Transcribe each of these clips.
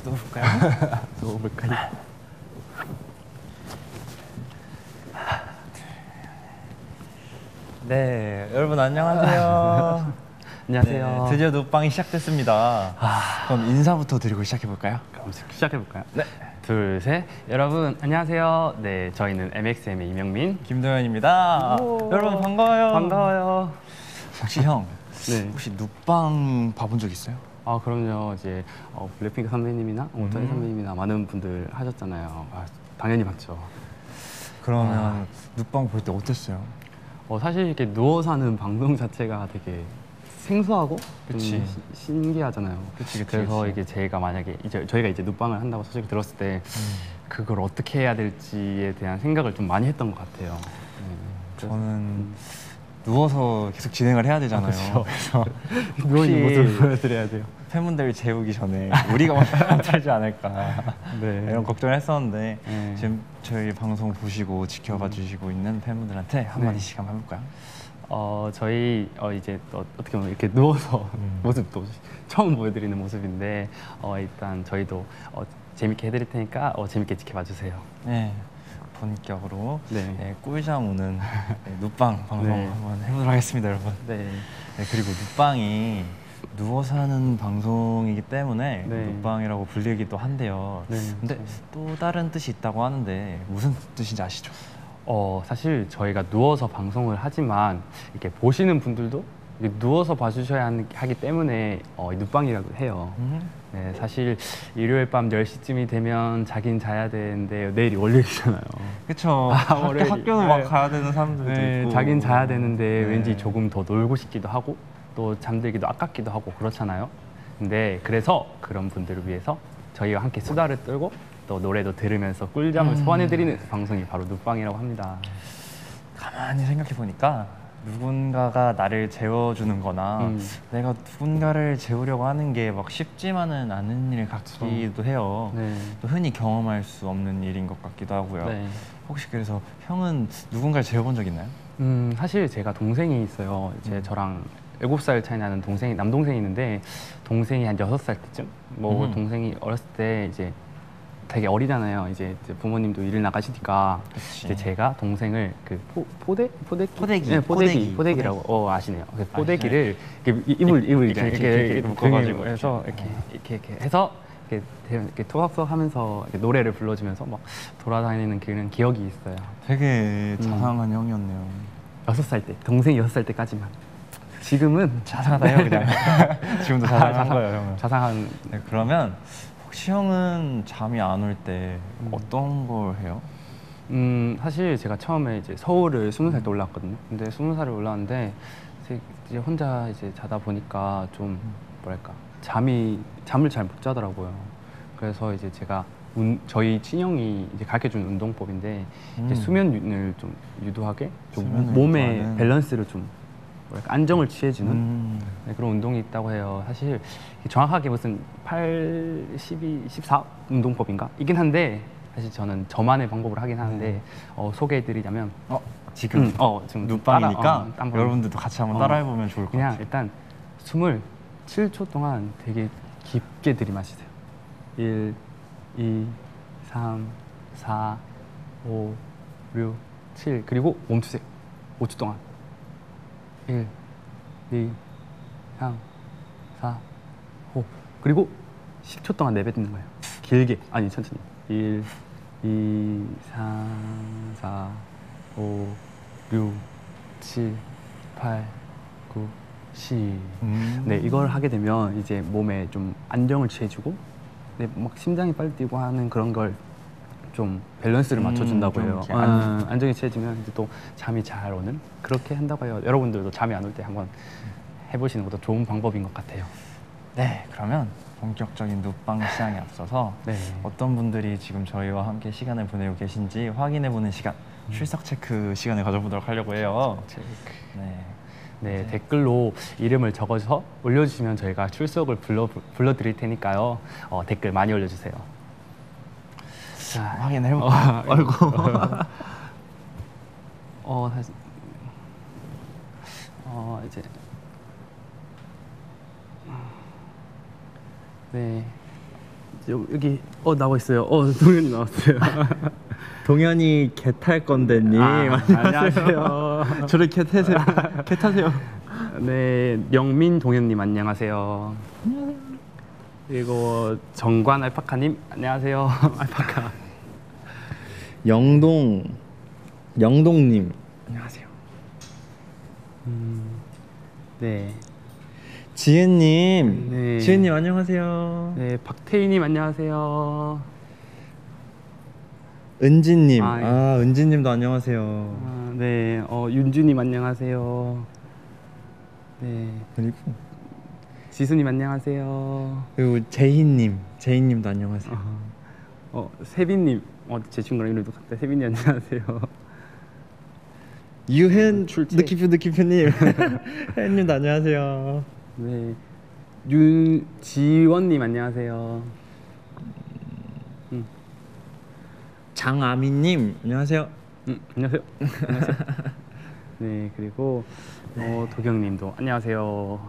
또 볼까요? 또 볼까요? 네, 여러분 안녕하세요. 안녕하세요. 네, 드디어 눕방이 시작됐습니다. 그럼 인사부터 드리고 시작해볼까요? 그럼 시작해볼까요? 네. 둘, 셋. 여러분 안녕하세요. 네, 저희는 MXM의 이명민, 김도현입니다. 여러분 반가워요. 반가워요. 혹시 형, 네. 혹시 눕방 봐본 적 있어요? 아, 그럼요. 이제 블랙핑크 선배님이나 오타니 선배님이나 많은 분들 하셨잖아요. 당연히 봤죠. 그러면 눕방 볼 때 어땠어요? 사실 이렇게 누워서 하는 방송 자체가 되게 생소하고 그치. 신기하잖아요. 그치. 그래서 이게 제가 만약에 저희가 이제 눕방을 한다고 소식을 들었을 때 그걸 어떻게 해야 될지에 대한 생각을 좀 많이 했던 것 같아요. 네. 저는 누워서 계속 진행을 해야 되잖아요. 그래서 누워있는 모습을 보여드려야 돼요. 팬분들 재우기 전에 우리가 먼저 살지 않을까 네. 이런 걱정을 했었는데 네. 지금 저희 방송 보시고 지켜봐 주시고 있는 팬분들한테 한마디씩 한번 해볼까요? 저희 이제 어떻게 보면 이렇게 누워서 모습도 처음 보여드리는 모습인데 일단 저희도 재밌게 해드릴 테니까 재밌게 지켜봐 주세요. 네, 본격으로 네. 꿀잠 오는 눕방 방송 네. 한번 해보도록 하겠습니다, 여러분. 네. 네, 그리고 눕방이 누워서 하는 방송이기 때문에 네. 눕방이라고 불리기도 한데요. 네. 근데 또 다른 뜻이 있다고 하는데 무슨 뜻인지 아시죠? 사실 저희가 누워서 방송을 하지만 이렇게 보시는 분들도 이렇게 누워서 봐주셔야 하기 때문에 눕방이라고 해요. 네, 사실 일요일 밤 10시쯤이 되면 자긴 자야 되는데 내일이 월요일이잖아요. 그쵸. 월요일이. 학교는 막 가야 되는 사람들도 네, 있고. 자긴 자야 되는데 네. 왠지 조금 더 놀고 싶기도 하고 또 잠들기도 아깝기도 하고 그렇잖아요. 근데 그래서 그런 분들을 위해서 저희와 함께 수다를 떨고 또 노래도 들으면서 꿀잠을 소환해드리는 방송이 바로 눕방이라고 합니다. 가만히 생각해보니까 누군가가 나를 재워주는 거나 내가 누군가를 재우려고 하는 게 막 쉽지만은 않은 일 같기도 해요. 네. 또 흔히 경험할 수 없는 일인 것 같기도 하고요. 네. 혹시 그래서 형은 누군가를 재워본 적 있나요? 사실 제가 동생이 있어요. 이제 저랑 7살 차이 나는 남동생이 있는데 동생이 한 6살 때쯤 동생이 어렸을 때 이제 되게 어리잖아요. 이제 부모님도 일을 나가시니까 이제 제가 동생을 그 포대기라고 아시네요. 그 포대기를 이불 이렇게 묶어가지고 해서 이렇게 해서 이렇게 토박토박 이렇게 노래를 불러주면서 막 돌아다니는 그런 기억이 있어요. 되게 자상한 형이었네요. 6살 때, 동생이 6살 때까지만. 지금은 자상하다요, 그냥. 지금도 자상한 거예요, 형은. 자상한. 네, 그러면 혹시 형은 잠이 안 올 때 어떤 걸 해요? 사실 제가 처음에 이제 서울을 20살 때 올라왔거든요. 근데 20살에 올라왔는데 이제 혼자 이제 자다 보니까 좀 뭐랄까 잠을 잘 못 자더라고요. 그래서 이제 제가 저희 친형이 이제 가르쳐준 운동법인데 이제 수면을 좀 유도하게 좀 몸의 유도하는. 밸런스를 좀 뭐랄까 안정을 취해주는 그런 운동이 있다고 해요. 사실 정확하게 무슨 8, 12, 14 운동법인가? 이긴 한데 사실 저는 저만의 방법으로 하긴 하는데 소개해드리자면 지금 지금 눕방이니까 여러분들도 같이 한번 따라해보면 좋을 것 그냥 같아요. 일단 숨을 7초 동안 되게 깊게 들이마시세요. 1, 2, 3, 4, 5, 6, 7 그리고 멈추세요. 5초 동안 1, 2, 3, 4, 5 그리고 10초 동안 내뱉는 거예요. 길게, 아니 천천히 1, 2, 3, 4, 5, 6, 7, 8, 9, 10 네, 이걸 하게 되면 이제 몸에 좀 안정을 취해주고 막 심장이 빨리 뛰고 하는 그런 걸 좀 밸런스를 맞춰준다고 해요. 안정이 취해지면 이제 또 잠이 잘 오는 그렇게 한다고 해요. 여러분들도 잠이 안 올 때 한번 해보시는 것도 좋은 방법인 것 같아요. 네, 그러면 본격적인 눕방 시장에 앞서서 어떤 분들이 지금 저희와 함께 시간을 보내고 계신지 확인해보는 시간, 출석 체크 시간을 가져보도록 하려고 해요. 체크. 네, 네, 댓글로 이름을 적어서 올려주시면 저희가 출석을 불러드릴 테니까요. 댓글 많이 올려주세요. 자, 확인해볼까요? 아이고. 다시. 이제. 네. 여기 나와 있어요. 동현이 나왔어요. 동현이 개 탈 건데님. 안녕하세요. 저를 개 타세요. 개 타세요. 네, 명민 동현님 안녕하세요. 안녕하세요. 그리고 정관 알파카님 안녕하세요. 알파카. 영동님 안녕하세요. 네. 지은님. 네. 지은님 안녕하세요. 네, 박태희님 안녕하세요. 은진님. 예. 은진님도 안녕하세요. 네, 윤주님 안녕하세요. 네, 그리고 지수님 안녕하세요. 그리고 제희님도 안녕하세요. 세빈님, 제 친구랑 이름도 같다. 세빈님 안녕하세요. 유현 느끼표님. 혜연님도 안녕하세요. 네, 윤지원님 안녕하세요. 장아미님 안녕하세요. 안녕하세요. 안녕하세요. 네, 그리고 도경님도 안녕하세요.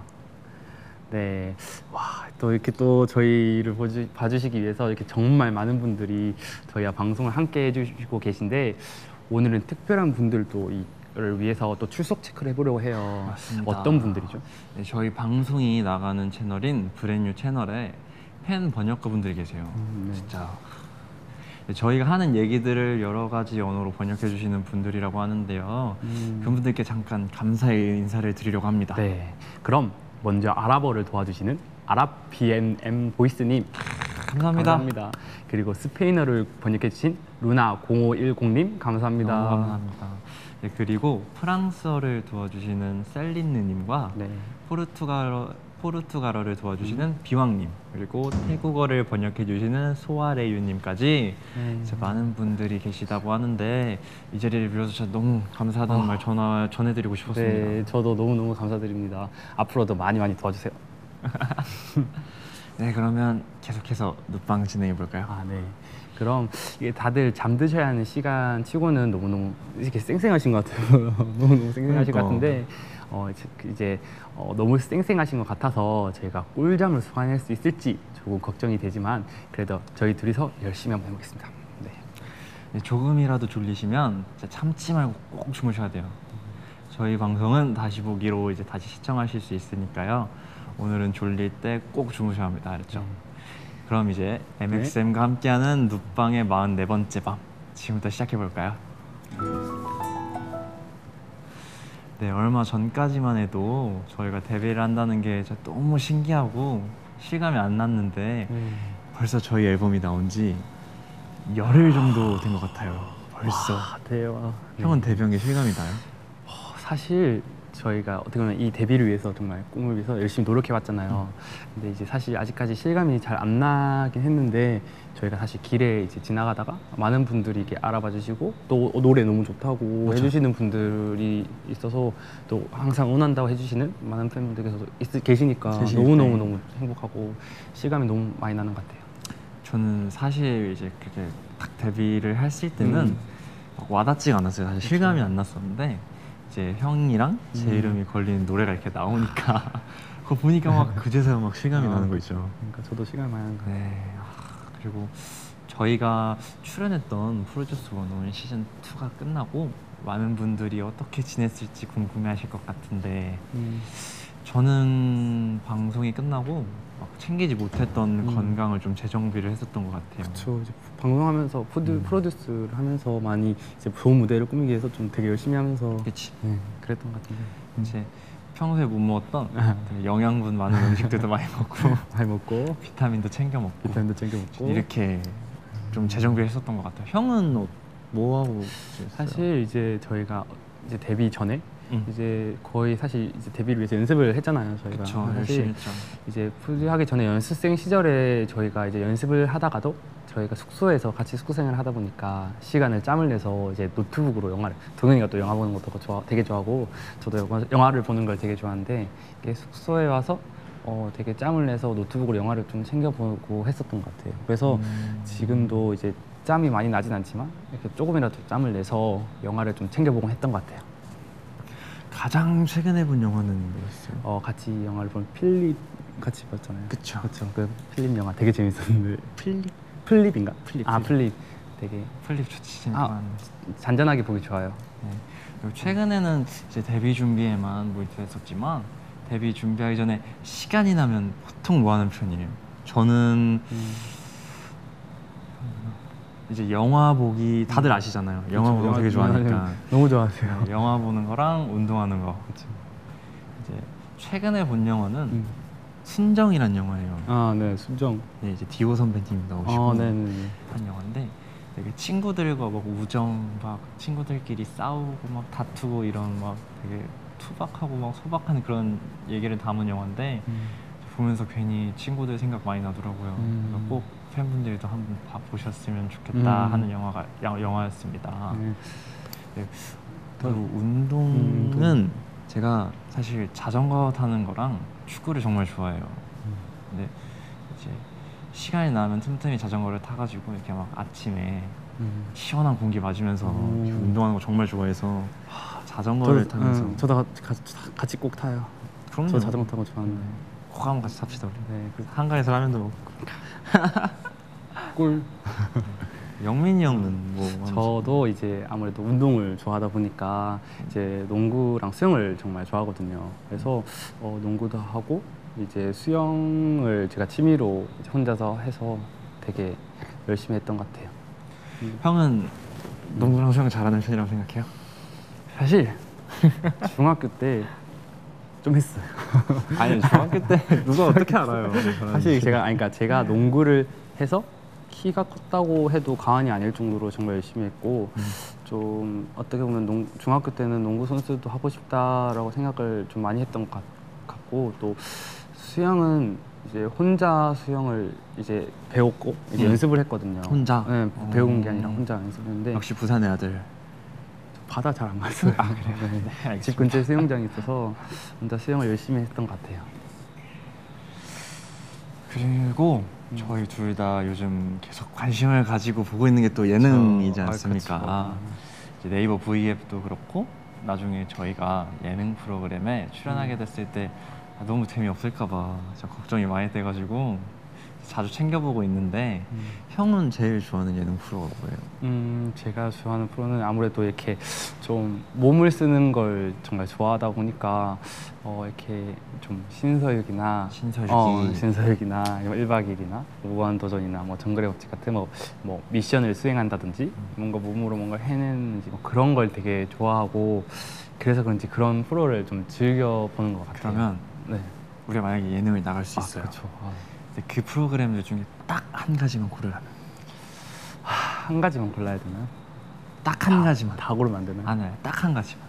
네, 와, 또 이렇게 또 저희를 봐주시기 위해서 이렇게 정말 많은 분들이 저희와 방송을 함께 해주시고 계신데 오늘은 특별한 분들도 이를 위해서 또 출석 체크를 해보려고 해요. 맞습니다. 어떤 분들이죠? 네, 저희 방송이 나가는 채널인 브랜뉴 채널에 팬 번역가 분들이 계세요. 네. 진짜 저희가 하는 얘기들을 여러 가지 언어로 번역해 주시는 분들이라고 하는데요. 그분들께 잠깐 감사의 인사를 드리려고 합니다. 네, 그럼 먼저 아랍어를 도와주시는 아랍 BNM 보이스님 감사합니다. 그리고 스페인어를 번역해 주신 루나 0510님 감사합니다. 너무 감사합니다. 네, 그리고 프랑스어를 도와주시는 셀린느님과 네. 포르투갈어를 도와주시는 비왕님, 그리고 태국어를 번역해 주시는 소아레유님까지 많은 분들이 계시다고 하는데 이 자리를 빌어서 진짜 너무 감사하다는 말 전해드리고 싶었습니다. 네, 저도 너무너무 감사드립니다. 앞으로도 많이 도와주세요. 네, 그러면 계속해서 눕방 진행해 볼까요? 네. 그럼 이게 다들 잠드셔야 하는 시간 치고는 너무너무 이렇게 쌩쌩하신 것 같아요. 너무너무 쌩쌩하신 것 같은데 이제 너무 쌩쌩하신 것 같아서 저희가 꿀잠을 소화할 수 있을지 조금 걱정이 되지만 그래도 저희 둘이서 열심히 한번 해보겠습니다. 네. 네, 조금이라도 졸리시면 진짜 참지 말고 꼭 주무셔야 돼요. 저희 방송은 다시 보기로 이제 다시 시청하실 수 있으니까요. 오늘은 졸릴 때 꼭 주무셔야 합니다. 알았죠? 그럼 이제 MXM과 함께하는 눕방의 44번째 밤 지금부터 시작해볼까요? 네, 얼마 전까지만 해도 저희가 데뷔를 한다는 게 진짜 너무 신기하고 실감이 안 났는데 벌써 저희 앨범이 나온 지 열흘 정도 된 것 같아요. 벌써. 대박. 형은 데뷔한 게 실감이 나요? 사실 저희가 어떻게 보면 이 데뷔를 위해서 정말 꿈을 위해서 열심히 노력해왔잖아요. 근데 이제 사실 아직까지 실감이 잘 안 나긴 했는데 저희가 사실 길에 이제 지나가다가 많은 분들이 이렇게 알아봐 주시고 또 노래 너무 좋다고 맞아. 해주시는 분들이 있어서 또 항상 응원한다고 해주시는 많은 팬분들께서 계시니까 너무 행복하고 실감이 너무 많이 나는 것 같아요. 저는 사실 이제 그렇게 딱 데뷔를 했을 때는 막 와닿지가 않았어요. 사실 실감이 안 났었는데 이제 형이랑 제 이름이 걸리는 노래가 이렇게 나오니까 그거 보니까 막 그제서야 막 실감이 나는 거 있죠. 그러니까 저도 실감이 많이 나는 것 같아요. 네. 그리고 저희가 출연했던 프로듀스 101 시즌 2가 끝나고 많은 분들이 어떻게 지냈을지 궁금해하실 것 같은데 저는 방송이 끝나고 막 챙기지 못했던 건강을 좀 재정비를 했었던 것 같아요. 그렇죠. 이제 방송하면서 프로듀스를 하면서 많이 이제 좋은 무대를 꾸미기 위해서 좀 되게 열심히 하면서 그치. 그랬던 것 같은데 이제 평소에 못 먹었던 되게 영양분 많은 음식들도 많이 먹고 비타민도 챙겨 먹고 이렇게 좀 재정비를 했었던 것 같아요. 형은 뭐 하고 지냈어요? 사실 이제 저희가 이제 데뷔 전에 음. 이제 거의 사실 이제 데뷔를 위해서 연습을 했잖아요. 저희가 그쵸, 열심히 했죠. 이제 풀하기 전에 연습생 시절에 저희가 이제 연습을 하다가도 저희가 숙소에서 같이 숙소 생활을 하다 보니까 시간을 짬을 내서 이제 노트북으로 영화를, 동현이가 또 영화 보는 것도 되게 좋아하고 저도 영화를 보는 걸 되게 좋아하는데 이게 숙소에 와서 되게 짬을 내서 노트북으로 영화를 좀 챙겨보고 했었던 것 같아요. 그래서 지금도 이제 짬이 많이 나진 않지만 이렇게 조금이라도 짬을 내서 영화를 좀 챙겨보곤 했던 것 같아요. 가장 최근에 본 영화는 뭐였어요? 같이 영화를 본 필립 같이 봤잖아요. 그쵸. 그 필립 영화 되게 재밌었는데. 플립인가? 플립. 플립. 되게 플립 좋지, 재밌고. 잔잔하게 보기 좋아요. 네. 그리고 최근에는 이제 데뷔 준비에만 몰두했었지만 데뷔 준비하기 전에 시간이 나면 보통 뭐 하는 편이에요? 저는 이제 영화 보기 다들 아시잖아요. 영화 보는 거 되게 좋아하니까. 너무 좋아하세요. 네, 영화 보는 거랑 운동하는 거. 그쵸. 이제 최근에 본 영화는 순정이란 영화예요. 네, 순정. 네, 이제 디오 선배님 나오시고 네네네. 한 영화인데 되게 친구들과 막 우정, 막 친구들끼리 싸우고 막 다투고 이런 막 되게 투박하고 막 소박한 그런 얘기를 담은 영화인데 보면서 괜히 친구들 생각 많이 나더라고요. 그래서 꼭 팬분들도 한번 보셨으면 좋겠다 하는 영화였습니다. 네. 그리고 운동은 제가 사실 자전거 타는 거랑 축구를 정말 좋아해요. 근데 이제 시간이 나면 틈틈이 자전거를 타가지고 이렇게 막 아침에 시원한 공기 맞으면서 이렇게 운동하는 거 정말 좋아해서 자전거를 타면서 저도 같이 꼭 타요. 그럼요. 저 자전거 타고 좋아하는데. 꼭 한번 같이 탑시다 우리. 네, 한강에서 라면도 먹고. 꿀. 영민이 형은 뭐 하면서? 저도 이제 아무래도 운동을 좋아하다 보니까 이제 농구랑 수영을 정말 좋아하거든요. 그래서 농구도 하고 이제 수영을 제가 취미로 이제 혼자서 해서 되게 열심히 했던 것 같아요. 형은 농구랑 수영 잘하는 편이라고 생각해요? 사실 중학교 때 좀 했어요. 아니 중학교 때 누가 어떻게 알아요? 사실 그러니까 제가 농구를 해서 키가 컸다고 해도 과언이 아닐 정도로 정말 열심히 했고 좀 어떻게 보면 중학교 때는 농구 선수도 하고 싶다라고 생각을 좀 많이 했던 것 같고 또 수영은 이제 혼자 수영을 이제 배웠고 이제 연습을 했거든요. 혼자? 네, 배운 게 아니라 혼자 연습했는데 역시 부산의 아들. 바다 잘 안 갔어요. 아 그래요? 네. 네, 알겠습니다. 집 근처에 수영장이 있어서 혼자 수영을 열심히 했던 것 같아요. 그리고 저희 둘 다 요즘 계속 관심을 가지고 보고 있는 게 또 예능이지 않습니까? 이제 네이버 V앱도 그렇고 나중에 저희가 예능 프로그램에 출연하게 됐을 때 너무 재미없을까 봐 진짜 걱정이 많이 돼가지고 자주 챙겨보고 있는데 형은 제일 좋아하는 예능 프로가 뭐예요? 제가 좋아하는 프로는 아무래도 이렇게 좀 몸을 쓰는 걸 정말 좋아하다 보니까 이렇게 좀 신서유기나 신서유기나 1박 2일이나 무한도전이나 뭐 정글의 법칙 같은 뭐 미션을 수행한다든지 뭔가 몸으로 뭔가를 해내는지 뭐 그런 걸 되게 좋아하고 그래서 그런지 그런 프로를 좀 즐겨 보는 것 같아요. 그러면 네. 우리가 만약에 예능을 나갈 수 있어요. 그렇죠. 근데 그 프로그램들 중에 딱 한 가지만 고르라면 한 가지만 골라야 되나요? 딱 한 가지만. 다 고르면 안 되나요? 아니요, 딱 한 가지만.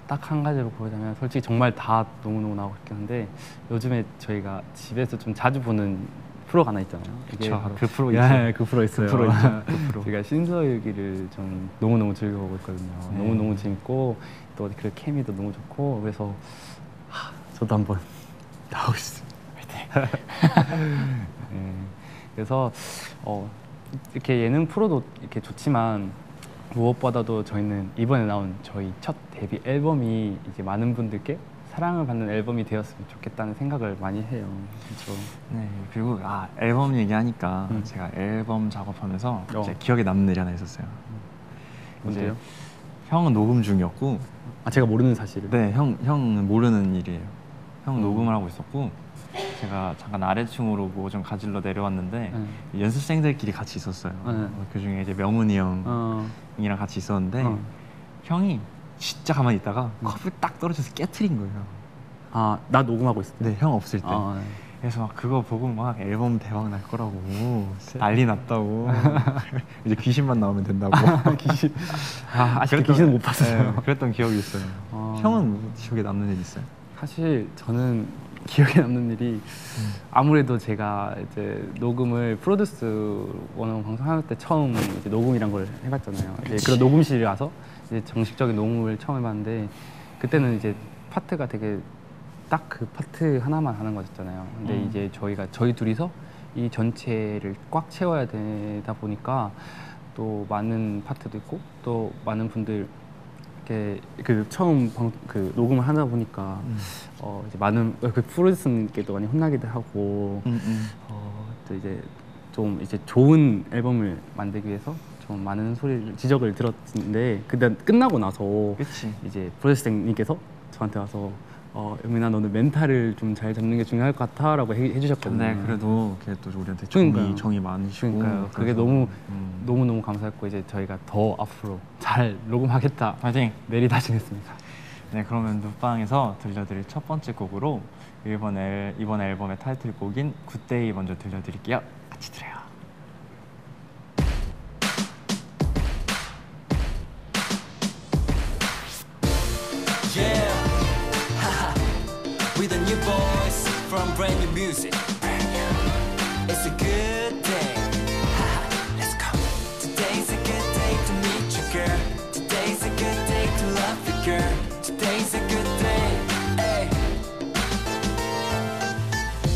딱 한 가지로 고르자면 솔직히 정말 다 너무너무 나오고 싶긴 한데 요즘에 저희가 집에서 좀 자주 보는 프로가 하나 있잖아요. 그쵸, 그 프로 있어요. 그 프로 있어요. 그 프로 있죠. 그 프로. 제가 신서유기를 좀 너무너무 즐겨보고 있거든요. 네. 너무너무 재밌고 또 그 케미도 너무 좋고 그래서 저도 한번 나오고 싶습니다. 네. 그래서 이렇게 예능 프로도 이렇게 좋지만 무엇보다도 저희는 이번에 나온 저희 첫 데뷔 앨범이 이제 많은 분들께 사랑을 받는 앨범이 되었으면 좋겠다는 생각을 많이 해요. 그렇죠. 네, 그리고 앨범 얘기하니까 제가 앨범 작업하면서 이제 기억에 남는 일이 하나 있었어요. 뭔데요? 형은 녹음 중이었고 제가 모르는 사실을. 네, 형은 모르는 일이에요. 형 녹음을 하고 있었고 제가 잠깐 아래층으로 뭐 좀 가지러 내려왔는데 연습생들끼리 같이 있었어요. 그 중에 이제 명훈이 형이랑 같이 있었는데 형이 진짜 가만히 있다가 컵을 딱 떨어져서 깨트린 거예요. 나 녹음하고 있을 때? 네, 형 없을 때. 그래서 막 그거 보고 막 앨범 대박 날 거라고 난리 났다고. 이제 귀신만 나오면 된다고. 귀신. 아직도 귀신은 못 봤어요. 네, 그랬던 기억이 있어요. 형은 뭐 기억에 남는 일 있어요? 사실 저는 기억에 남는 일이 아무래도 제가 이제 녹음을 프로듀스 원어 방송할 때 처음 이제 녹음이란 걸 해봤잖아요. 이제 그런 녹음실에 가서 이제 정식적인 녹음을 처음 해봤는데 그때는 이제 파트가 되게 딱 그 파트 하나만 하는 거였잖아요. 근데 이제 저희 둘이서 이 전체를 꽉 채워야 되다 보니까 또 많은 파트도 있고 또 많은 분들 이렇게 그 처음 그 녹음을 하다 보니까 이제 많은 그 프로듀서님께도 많이 혼나기도 하고 또 이제 좀 이제 좋은 앨범을 만들기 위해서 좀 많은 지적을 들었는데 그때 끝나고 나서 그치. 이제 프로듀서님께서 저한테 와서 영민아 너는 멘탈을 좀 잘 잡는 게 중요할 것 같아라고 해주셨거든요. 근데 그래도 걔 또 우리한테 그러니까요. 정이 많으시고. 그러니까요. 그게 너무 너무 감사했고 이제 저희가 더 앞으로 잘 녹음하겠다. 파이팅. 내리다짐했습니다. 네, 그러면 눕방에서 들려드릴 첫 번째 곡으로 이번 앨범의 타이틀곡인 굿데이 먼저 들려드릴게요. 같이 들어요. Yeah, haha, with a new voice from brand new music. It's a good day. Haha, let's go. Today's a good day to meet you, girl. Today's a good day to love you, girl. Today's a good day. Hey.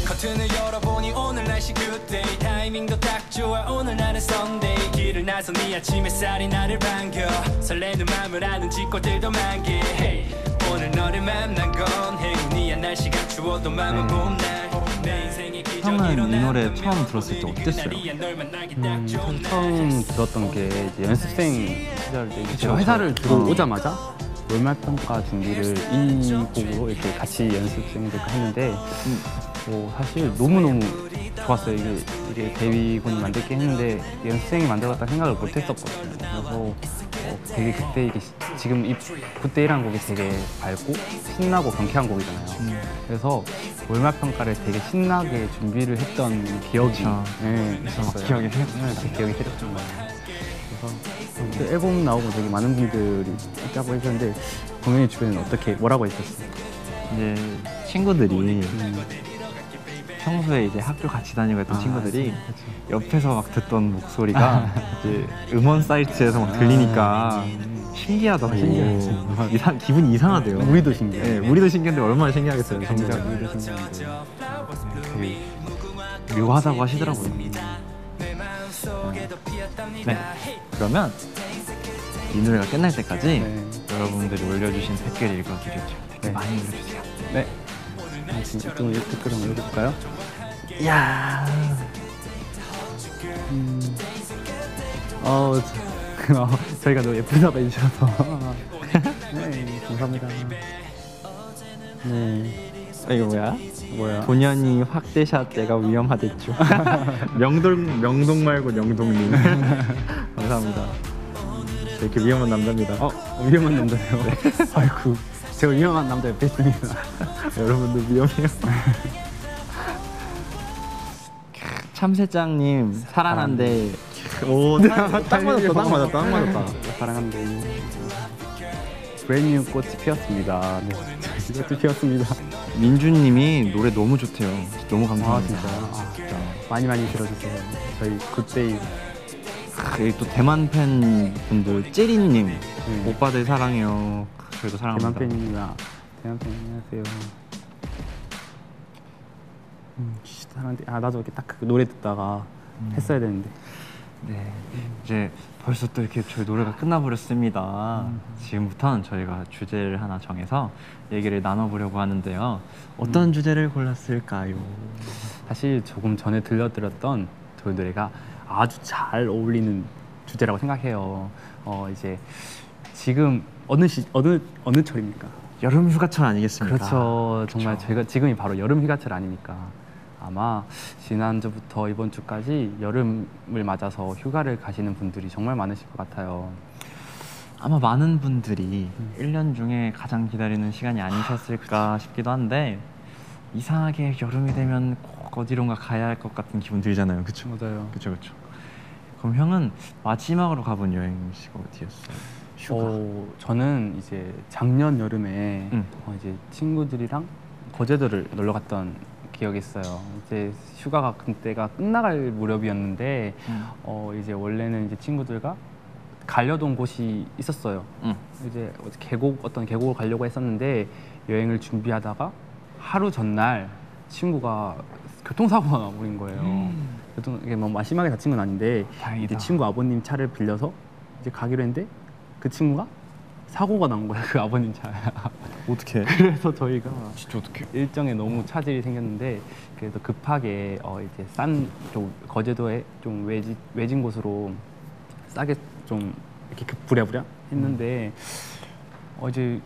커튼을 열어보니 오늘 날씨 good day. 타이밍도 딱 좋아. 오늘 나는 Sunday. 길을 나선 이 아침 햇살이 나를 반겨. 설레는 마음을 아는 직구들도 많게. Hey. 오늘 너를 만난 건 행운이야. 날씨가 추워도 마음은 봄날. 내 인생의 형은 이 노래 처음 들었을 때 어땠어요? 처음 들었던 게 이제 연습생 시절 때 그쵸, 제가 회사를 그쵸. 들어오자마자 월말 평가 준비를 이 곡으로 이렇게 같이 연습생들과 했는데 사실 너무너무 좋았어요. 이게 데뷔군이 만들게 했는데 연습생이 만들었다 생각을 못 했었거든요. 그래서 되게 그때 지금 이 굿데이라는 곡이 되게 밝고 신나고 경쾌한 곡이잖아요. 그래서 월말 평가를 되게 신나게 준비를 했던 기억이 있었어요. 기억이 새록. 제 기억이 새록던 거예요. 그래서 그때 앨범 나오고 되게 많은 분들이 있다고 해주셨는데 공연이 주변에는 뭐라고 했었어요? 이제 친구들이 평소에 이제 학교 같이 다니고 했던 친구들이 옆에서 막 듣던 목소리가 이제 음원 사이트에서 막 들리니까 신기하다고. 기분이 이상하대요. 우리도 신기해요. 네, 우리도 신기한데 얼마나 신기하겠어요. 진짜 정작 우리도 신기한데 되게 묘하다고 하시더라고요. 네, 그러면 이 노래가 끝날 때까지 네. 여러분들이 올려주신 댓글 읽어드리죠. 댓글 네. 많이 올려주세요. 네. 지금 좀 댓글 한번 읽어볼까요? 이야. 저희가 너무 예쁘다고 해주셔서 네, 감사합니다. 네, 이거 뭐야? 뭐야? 본연이 확대샷 때가 위험하댔죠. 명동 말고 명동님. 감사합니다. 이렇게 위험한 남자입니다. 위험한 남자예요. 아이고, 제가 위험한 남자 옆에 있습니다. 여러분도 위험해요. 참새짱님 사랑한대. 오, 딱 맞았다. 사랑한데 브랜뉴 꽃이 피었습니다. 네, 꽃이 피었습니다. 민주님이 노래 너무 좋대요. 너무 감사합니다. 진짜 많이 들어주세요. 저희 굿데이. 여기 또 대만 팬분들 찌리님 네. 오빠들 사랑해요. 저희도 사랑합니다. 대만 팬입니다. 대만 팬 안녕하세요. 사랑한데 나도 이렇게 딱 그 노래 듣다가 했어야 되는데. 네, 이제 벌써 또 이렇게 저희 노래가 끝나버렸습니다. 지금부터는 저희가 주제를 하나 정해서 얘기를 나눠보려고 하는데요. 어떤 주제를 골랐을까요? 사실 조금 전에 들려드렸던 저희 노래가 아주 잘 어울리는 주제라고 생각해요. 이제 지금 어느 철입니까? 여름 휴가철 아니겠습니까? 그렇죠. 정말 그렇죠. 저희가 지금이 바로 여름 휴가철 아닙니까? 아마 지난주부터 이번 주까지 여름을 맞아서 휴가를 가시는 분들이 정말 많으실 것 같아요. 아마 많은 분들이 1년 중에 가장 기다리는 시간이 아니셨을까 싶기도 한데 이상하게 여름이 되면 꼭 어디론가 가야 할 것 같은 기분 들잖아요. 그쵸? 맞아요. 그쵸. 그럼 형은 마지막으로 가본 여행지가 어디였어요? 휴가. 저는 이제 작년 여름에 응. 이제 친구들이랑 거제도를 놀러 갔던 기억이 있어요. 이제 휴가가 그때가 끝나갈 무렵이었는데 이제 원래는 이제 친구들과 가려던 곳이 있었어요. 응. 이제 어떤 계곡을 가려고 했었는데 여행을 준비하다가 하루 전날 친구가 교통사고가 나버린 거예요. 이게 뭐 심하게 다친 건 아닌데 다행이다. 이제 친구 아버님 차를 빌려서 이제 가기로 했는데 그 친구가 사고가 난 거예요. 그 아버님 차에. 어떻게? 그래서 저희가 진짜 어떻게? 일정에 너무 차질이 생겼는데 그래서 급하게 이제 좀 거제도에 좀 외진 곳으로 싸게 좀 이렇게 부랴부랴 했는데 이제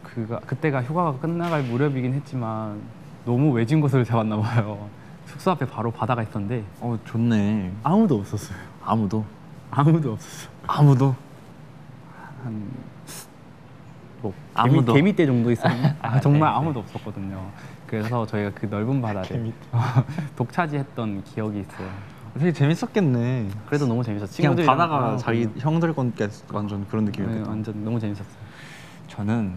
그때가 휴가가 끝나갈 무렵이긴 했지만 너무 외진 곳을 잡았나 봐요. 숙소 앞에 바로 바다가 있었는데 좋네. 아무도 없었어요. 아무도? 아무도 없었어. 아무도? 뭐 아무도? 개미떼 정도 있었는데 정말 네, 아무도 없었거든요. 그래서 저희가 그 넓은 바다를 독차지했던 기억이 있어요. 되게 재밌었겠네. 그래도 너무 재밌었어요. 그냥 친구들이랑- 바다가 자기 형들과 완전 그런 네, 느낌이었겠다. 완전 너무 재밌었어요. 저는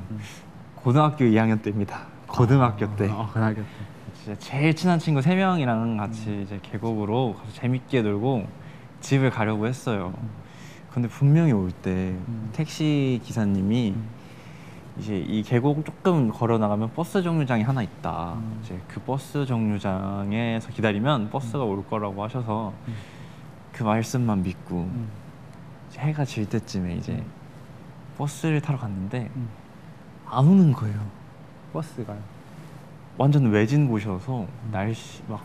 고등학교 2학년 때입니다. 고등학교 때. 고등학교 때. 진짜 제일 친한 친구 3명이랑 같이 이제 계곡으로 가서 재밌게 놀고 집을 가려고 했어요. 근데 분명히 올 때 택시 기사님이 이제 이 계곡 조금 걸어 나가면 버스 정류장이 하나 있다. 이제 그 버스 정류장에서 기다리면 버스가 올 거라고 하셔서 그 말씀만 믿고 이제 해가 질 때쯤에 이제 버스를 타러 갔는데 안 오는 거예요. 버스가요. 완전 외진 곳이어서 날씨 막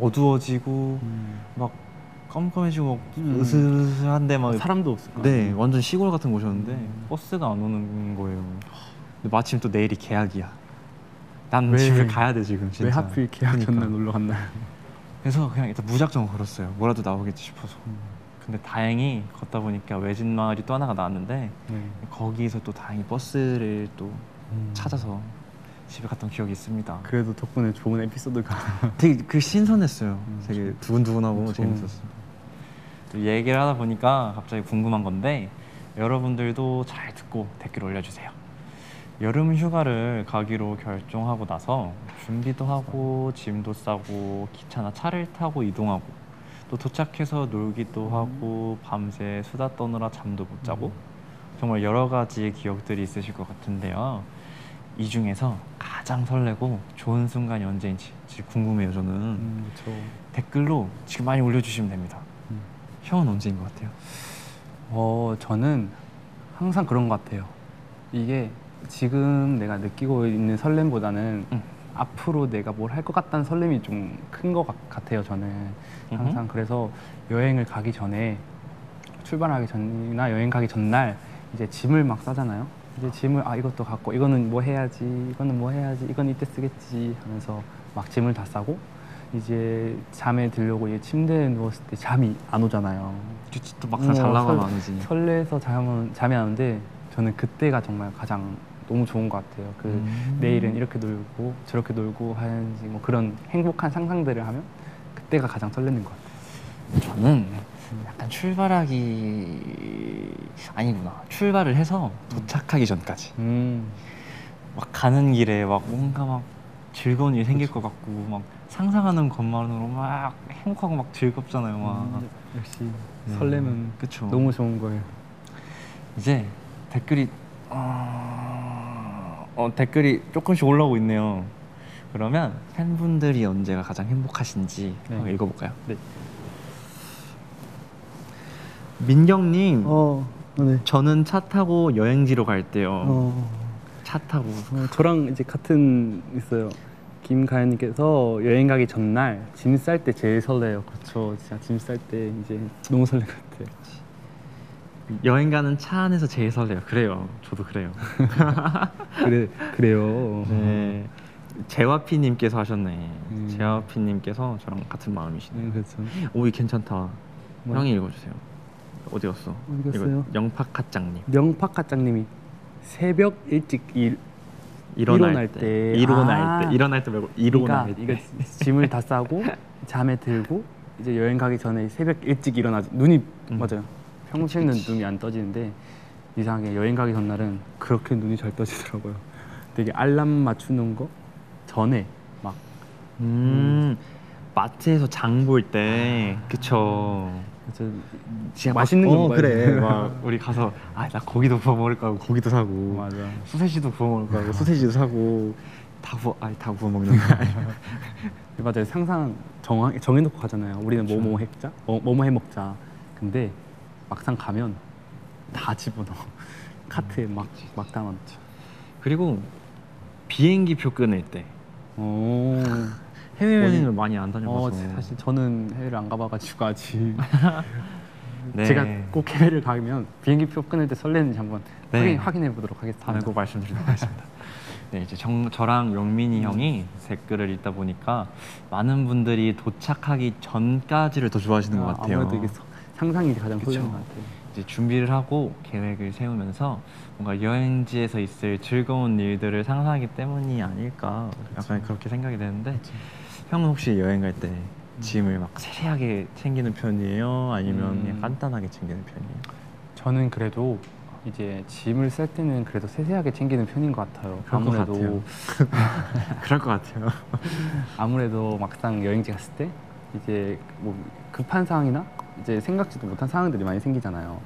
어두워지고 막 깜깜해지고 으스스한데 막 사람도 없을까? 네, 완전 시골 같은 곳이었는데 버스가 안 오는 거예요. 근데 마침 또 내일이 개학이야. 난 왜? 집을 가야 돼 지금 진짜. 왜 하필 계약 그러니까. 전날 놀러 갔나요? 그래서 그냥 일단 무작정 걸었어요. 뭐라도 나오겠지 싶어서. 근데 다행히 걷다 보니까 외진 마을이 또 하나가 나왔는데 네. 거기서 또 다행히 버스를 또 찾아서 집에 갔던 기억이 있습니다. 그래도 덕분에 좋은 에피소드가 되게 그 신선했어요. 되게 두근두근하고 좋은- 재밌었어요. 또 얘기를 하다 보니까 갑자기 궁금한 건데 여러분들도 잘 듣고 댓글 올려주세요. 여름 휴가를 가기로 결정하고 나서 준비도 하고 짐도 싸고 기차나 차를 타고 이동하고 또 도착해서 놀기도 하고 밤새 수다 떠느라 잠도 못 자고 정말 여러 가지 기억들이 있으실 것 같은데요. 이 중에서 가장 설레고 좋은 순간이 언제인지 진짜 궁금해요. 저는 그렇죠. 댓글로 지금 많이 올려주시면 됩니다. 형은 언제인 것 같아요? 저는 항상 그런 것 같아요. 이게 지금 내가 느끼고 있는 설렘보다는 앞으로 내가 뭘 할 것 같다는 설렘이 좀 큰 것 같아요. 저는 항상 그래서 여행을 가기 전에 출발하기 전이나 여행 가기 전날 이제 짐을 막 싸잖아요. 이제 짐을 이것도 갖고 이거는 뭐 해야지, 이거는 뭐 해야지, 이건 이때 쓰겠지 하면서 막 짐을 다 싸고 이제 잠에 들려고 이제 침대에 누웠을 때 잠이 안 오잖아요. 또 막상 잘 나가면 안 오지. 설레서 잠이 안 오는데 저는 그때가 정말 가장 너무 좋은 것 같아요. 내일은 이렇게 놀고 저렇게 놀고 하는지 뭐 그런 행복한 상상들을 하면 그때가 가장 설레는 것 같아요. 저는 약간 아니구나. 출발을 해서 도착하기 전까지 막 가는 길에 막 뭔가 막 즐거운 일이 생길 것 같고 막 상상하는 것만으로 막 행복하고 막 즐겁잖아요. 막 역시 설렘은 그쵸. 너무 좋은 거예요. 이제 댓글이 댓글이 조금씩 올라오고 있네요. 그러면 팬분들이 언제가 가장 행복하신지 한번 읽어볼까요? 네. 민경님, 네. 저는 차 타고 여행지로 갈 때요. 차 타고. 저랑 이제 같은 있어요. 김가연님께서 여행 가기 전날 짐 쌀 때 제일 설레요. 그렇죠. 진짜 짐 쌀 때 이제 너무 설레는 것 같아요. 여행 가는 차 안에서 제일 설레요. 그래요. 저도 그래요. 그래요. 네. 재화피님께서 하셨네. 재화피님께서 저랑 같은 마음이시네요. 그렇죠. 오, 이 괜찮다. 뭐야? 형이 읽어주세요. 어디 갔어? 어디 갔어요? 영팍카짱님. 명팍가짱님이 새벽 일찍 일어날 때. 일어날 때 말고 일어날 그러니까 때. 이거 짐을 다 싸고 잠에 들고 이제 여행 가기 전에 새벽 일찍 일어나지. 눈이 맞아요. 평소에는 눈이 안 떠지는데 이상하게 여행 가기 전날은 그렇게 눈이 잘 떠지더라고요. 되게 알람 맞추는 거 전에 막 마트에서 장 볼 때 그쵸. 저 진짜 맛있는 거 먹어야 그래. 돼. 막 우리 가서 나 고기도 구워 먹을 거고 고기도 사고 맞아. 소세지도 구워 먹을 거고 소세지도 사고 다 구워 먹는 거. 맞아요. 상상 정해놓고 가잖아요. 우리는 그쵸. 뭐뭐 해먹자, 뭐뭐 해먹자. 근데 막상 가면 다 집어넣어. 카트에 막 담아놓죠. 그리고 비행기표 끊을 때 오. 해외여행을 많이 안 다녀봐서 사실 저는 해외를 안 가봐가지고 아직 네. 제가 꼭 해외를 가면 비행기표 끊을 때 설레는지 한번 네. 확인해 보도록 하겠습니다. 다음에 꼭 말씀드리도록 하겠습니다. 네, 이제 저랑 영민이 형이 댓글을 읽다 보니까 많은 분들이 도착하기 전까지를 더 좋아하시는 것 같아요. 아무래도 이게 상상이 가장 그쵸. 설레는 것 같아요. 이제 준비를 하고 계획을 세우면서 뭔가 여행지에서 있을 즐거운 일들을 상상하기 때문이 아닐까 약간 그렇게 생각이 되는데 형은 혹시 여행 갈 때 짐을 막 세세하게 챙기는 편이에요? 아니면 그냥 간단하게 챙기는 편이에요? 저는 그래도 이제 짐을 쌀 때는 그래도 세세하게 챙기는 편인 것 같아요. 그럴 것 같아요. 그럴 것 같아요. 아무래도 막상 여행지 갔을 때 이제 뭐 급한 상황이나 이제 생각지도 못한 상황들이 많이 생기잖아요.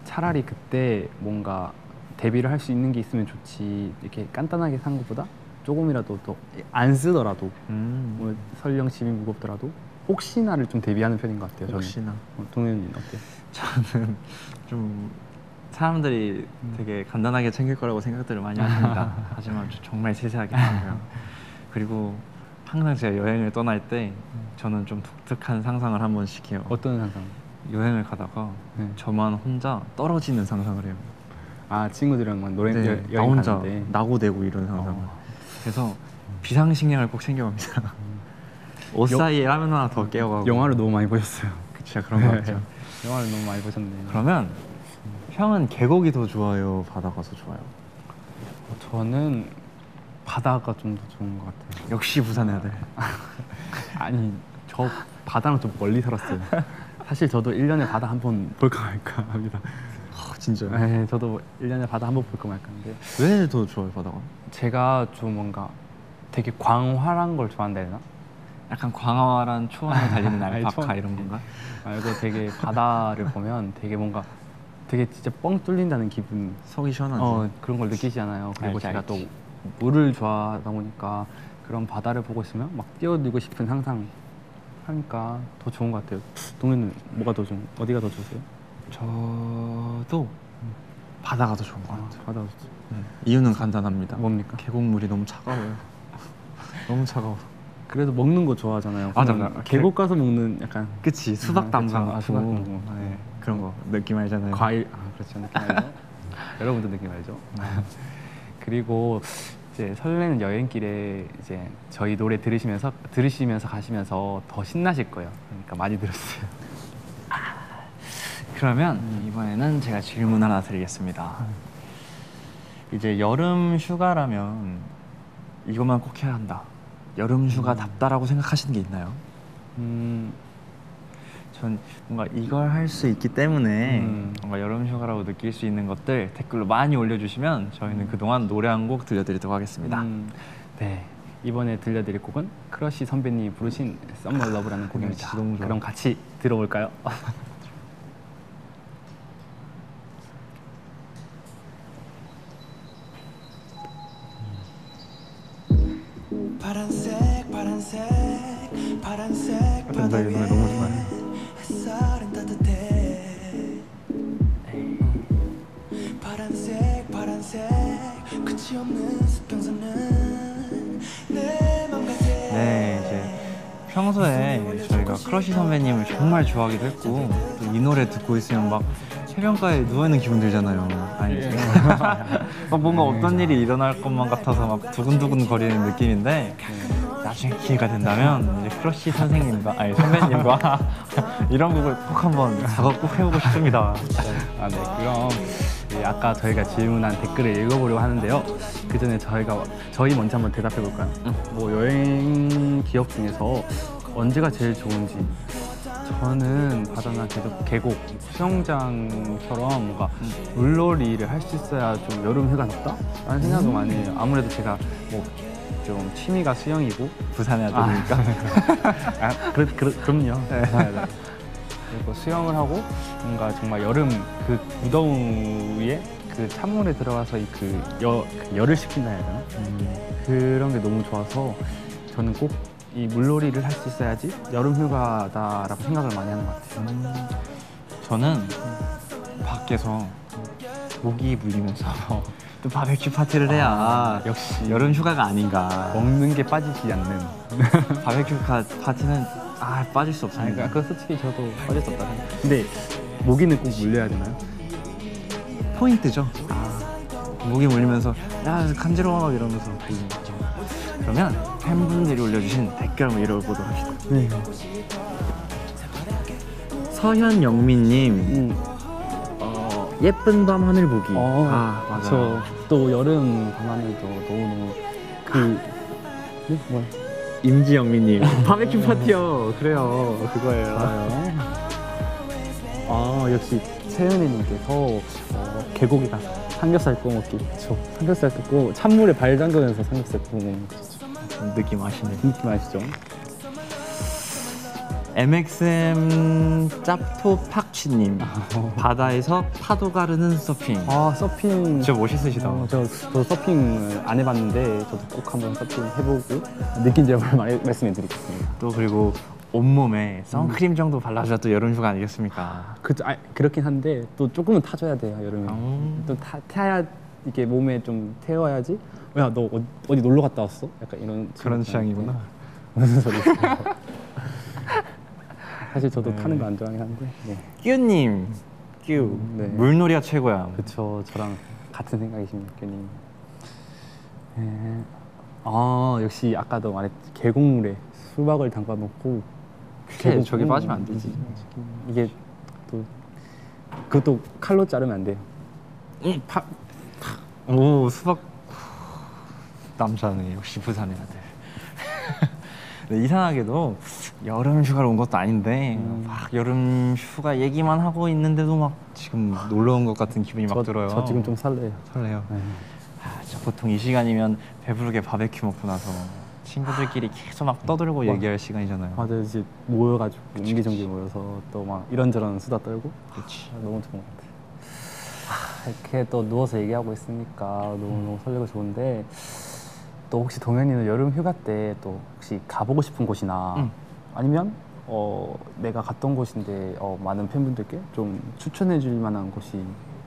차라리 그때 뭔가 대비를 할 수 있는 게 있으면 좋지 이렇게 간단하게 산 것보다 조금이라도 더 안 쓰더라도 뭐 설령 짐이 무겁더라도 혹시나를 좀 대비하는 편인 것 같아요. 혹시나. 동현이는 어때요? 저는 좀 사람들이 되게 간단하게 챙길 거라고 생각들을 많이 하십니다. 하지만 저 정말 세세하게 챙겨요. 그리고 항상 제가 여행을 떠날 때 저는 좀 독특한 상상을 한 번씩 해요. 어떤 상상? 여행을 가다가 네. 저만 혼자 떨어지는 상상을 해요. 아 친구들이랑만 노래 네, 여행 나 혼자 가는데 나고되고 이런 상상을. 그래서 비상식량을 꼭 챙겨갑니다. 옷 사이에 라면 하나 더 깨워가고. 영화를 너무 많이 보셨어요. 그쵸, 그런 거 같죠. 영화를 너무 많이 보셨네. 그러면 형은 계곡이 더 좋아요, 바다가 더 좋아요? 저는 바다가 좀 더 좋은 것 같아요. 역시 부산 애들. 아니 저 바다랑 좀 멀리 살았어요. 사실 저도 1년에 바다 한 번 볼까 말까 합니다. 진짜요? 네, 저도 1년에 바다 한 번 볼까 말까 하는데 왜 더 좋아요, 바다가? 제가 좀 뭔가 되게 광활한 걸 좋아한다 해야 되나? 약간 광활한 초원을 달리는 아니, 알파카 초원. 이런 건가? 말고 되게 바다를 보면 되게 뭔가 되게 진짜 뻥 뚫린다는 기분 속이 시원하지. 그런 걸 느끼잖아요. 그리고 알지, 제가 알지. 또 물을 좋아하다 보니까 그런 바다를 보고 있으면 막 뛰어들고 싶은 상상 하니까 더 좋은 것 같아요. 동현은 뭐가 더 좋은? 어디가 더 좋으세요? 저도 바다가 더 좋은 것 같아요. 바다가 좋죠. 이유는 간단합니다. 뭡니까? 계곡물이 너무 차가워요. 너무 차가워. 그래도 먹는 거 좋아하잖아요. 맞아, 그럼 맞아. 계곡 가서 먹는 약간 그치, 수박 담가 그쵸. 놓고 수박 담고. 네, 그런 거 느낌 알잖아요. 과일 그렇죠. 느낌 알죠? 여러분도 느낌 알죠? 그리고 이제 설레는 여행길에 이제 저희 노래 들으시면서 가시면서 더 신나실 거예요. 그러니까 많이 들었어요. 그러면 이번에는 제가 질문 하나 드리겠습니다. 이제 여름 휴가라면 이것만 꼭 해야 한다. 여름 휴가답다라고 생각하시는 게 있나요? 전 뭔가 이걸 할 수 있기 때문에 뭔가 여름 휴가라고 느낄 수 있는 것들 댓글로 많이 올려주시면 저희는 그동안 노래 한 곡 들려드리도록 하겠습니다. 네. 이번에 들려드릴 곡은 크러쉬 선배님이 부르신 Summer Love라는 곡입니다. 진짜 너무 좋아. 그럼 같이 들어볼까요? 파란색 파란색 파란색 나 바다 이 노래 위에 너무 좋아해. 햇살은 따뜻해 파란색 파란색 끝이 없는 수평선은 내 맘 같아. 네, 이제 평소에 저희가 크러쉬 선배님을 정말 좋아하기도 했고 또 이 노래 듣고 있으면 막 해변가에 누워있는 기분 들잖아요. 아니죠? 막 뭔가 어떤 일이 일어날 것만 같아서 막 두근두근 거리는 느낌인데 나중에 기회가 된다면 이제 크러쉬 선생님과 선배님과 이런 곡을 꼭 한번 작업 꼭 해보고 싶습니다. 아, 네. 그럼 이제 아까 저희가 질문한 댓글을 읽어보려고 하는데요. 그 전에 저희 먼저 한번 대답해 볼까요? 뭐 여행 기억 중에서 언제가 제일 좋은지. 저는 바다나 계곡, 수영장처럼 뭔가 물놀이를 할 수 있어야 좀 여름 휴가 덥다? 라는 생각을 많이 해요. 아무래도 제가 뭐 좀 취미가 수영이고 부산에 아들이니까. 그럼요. 네. 그리고 수영을 하고 뭔가 정말 여름 그 무더위에 그 찬물에 들어가서 그 열을 식힌다 해야 되나? 그런 게 너무 좋아서 저는 꼭 이 물놀이를 할 수 있어야지 여름 휴가다라고 생각을 많이 하는 것 같아요. 저는 밖에서 모기 물리면서 또 바베큐 파티를 해야 역시 여름 휴가가 아닌가. 먹는 게 빠지지 않는. 바베큐 파티는 빠질 수 없습니다. 그러니까 솔직히 저도 빠질 수 없다. 근데 모기는 꼭 물려야 되나요? 포인트죠. 모기 물리면서 야 간지러워 막 이러면서 물리는 거죠. 그러면 팬분들이 올려주신 댓글 한번 읽어보도록 합시다. 네. 서현영민님 예쁜 밤 하늘 보기. 맞아. 또 여름 밤하늘도 너무너무 뭐야? 임지영민님 바베큐 파티요. 그래요, 그거예요. 역시 세연이님께서 계곡에 가서 삼겹살 구워 먹기. 그쵸. 삼겹살 굽고 찬물에 발 담그면서 삼겹살 구워 먹는 거. 느낌 아시네. 느낌 아시죠? MXM 짭토 팍취님 바다에서 파도 가르는 서핑. 서핑. 진짜 멋있으시다. 저도 서핑을 안 해봤는데 저도 꼭 한번 서핑 해보고 느낀 점을 말씀해 드리겠습니다. 또 그리고 온몸에 선크림 정도 발라줘야 또 여름 휴가 아니겠습니까? 그렇긴 한데 또 조금은 타줘야 돼요, 여름에. 또 타야 이게 몸에 좀 태워야지. 야, 너 어디 놀러 갔다 왔어? 약간 이런 그런 취향이구나. 무슨 소리세요? 사실 저도 타는 거 안 좋아하긴 한데. 네. 끼우님, 끼우. 네. 물놀이가 최고야. 그쵸, 저랑 같은 생각이십니까, 교님. 네. 역시 아까도 말했지, 계곡물에 수박을 담가 놓고. 그래, 저기 빠지면 안 되지. 이게 또 그것도 칼로 자르면 안 돼요. 오, 수박. 남자네, 역시 부산의 아들. 네, 이상하게도 여름 휴가를 온 것도 아닌데 막 여름 휴가 얘기만 하고 있는데도 막 지금 놀러 온 것 같은 기분이 막 들어요. 저 지금 좀 설레요. 설레요. 보통 이 시간이면 배부르게 바베큐 먹고 나서 친구들끼리 계속 막 떠들고 얘기할 시간이잖아요. 맞아요. 이제 모여가지고 옹기종기 모여서 또 막 이런저런 수다 떨고. 그렇지. 너무 좋은 것 같아요. 이렇게 또 누워서 얘기하고 있으니까 너무 설레고 좋은데, 또 혹시 동현이는 여름 휴가 때 또 혹시 가보고 싶은 곳이나 아니면 내가 갔던 곳인데 많은 팬분들께 좀 추천해 줄 만한 곳이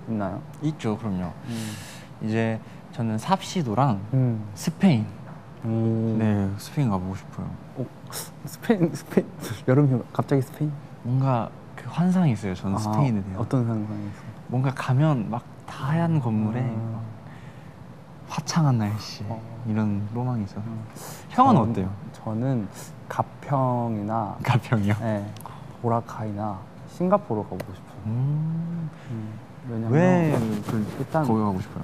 있나요? 있죠, 그럼요. 이제 저는 삽시도랑 스페인. 네, 스페인 가보고 싶어요. 스페인 여름 휴가 갑자기 스페인? 뭔가 그 환상이 있어요. 저는 스페인에 대한. 어떤 상상이 있어요? 뭔가 가면 막 하얀 건물에 막 화창한 날씨 이런 로망이 있어서. 형은 어때요? 저는 가평이나 가평이요? 네, 보라카이나 싱가포르 가보고 싶어요. 왜냐면 왜 일단 거기 가고 싶어요?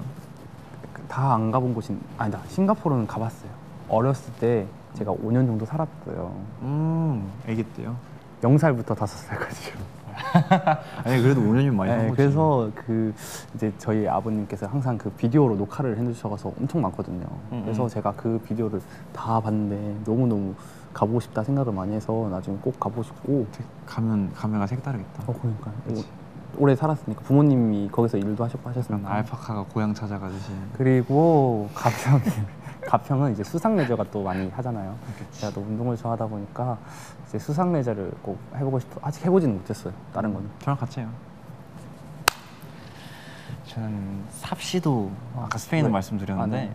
다 안 가본 곳인 아니다. 싱가포르는 가봤어요. 어렸을 때 제가 5년 정도 살았어요. 아기 때요? 0살부터 5살까지요. 아니 그래도 5년이면 많이 산 거지. 그래서 이제 저희 아버님께서 항상 그 비디오로 녹화를 해주셔서 엄청 많거든요. 그래서 제가 그 비디오를 다 봤는데 너무너무 가보고 싶다 생각을 많이 해서 나중에 꼭 가보고 싶고. 가면 감회가 색다르겠다. 그러니까 오래 살았으니까 부모님이 거기서 일도 하셨고 그런 하셨으니까. 알파카가 고향 찾아가듯이. 그리고 가평은 이제 수상 레저가 또 많이 하잖아요. 제가 또 운동을 좋아하다 보니까 이제 수상 레저를 꼭 해보고 싶어. 아직 해보지는 못했어요. 다른 거는. 저랑 같이 해요. 저는 삽시도 아까 스페인을 말씀드렸는데 네.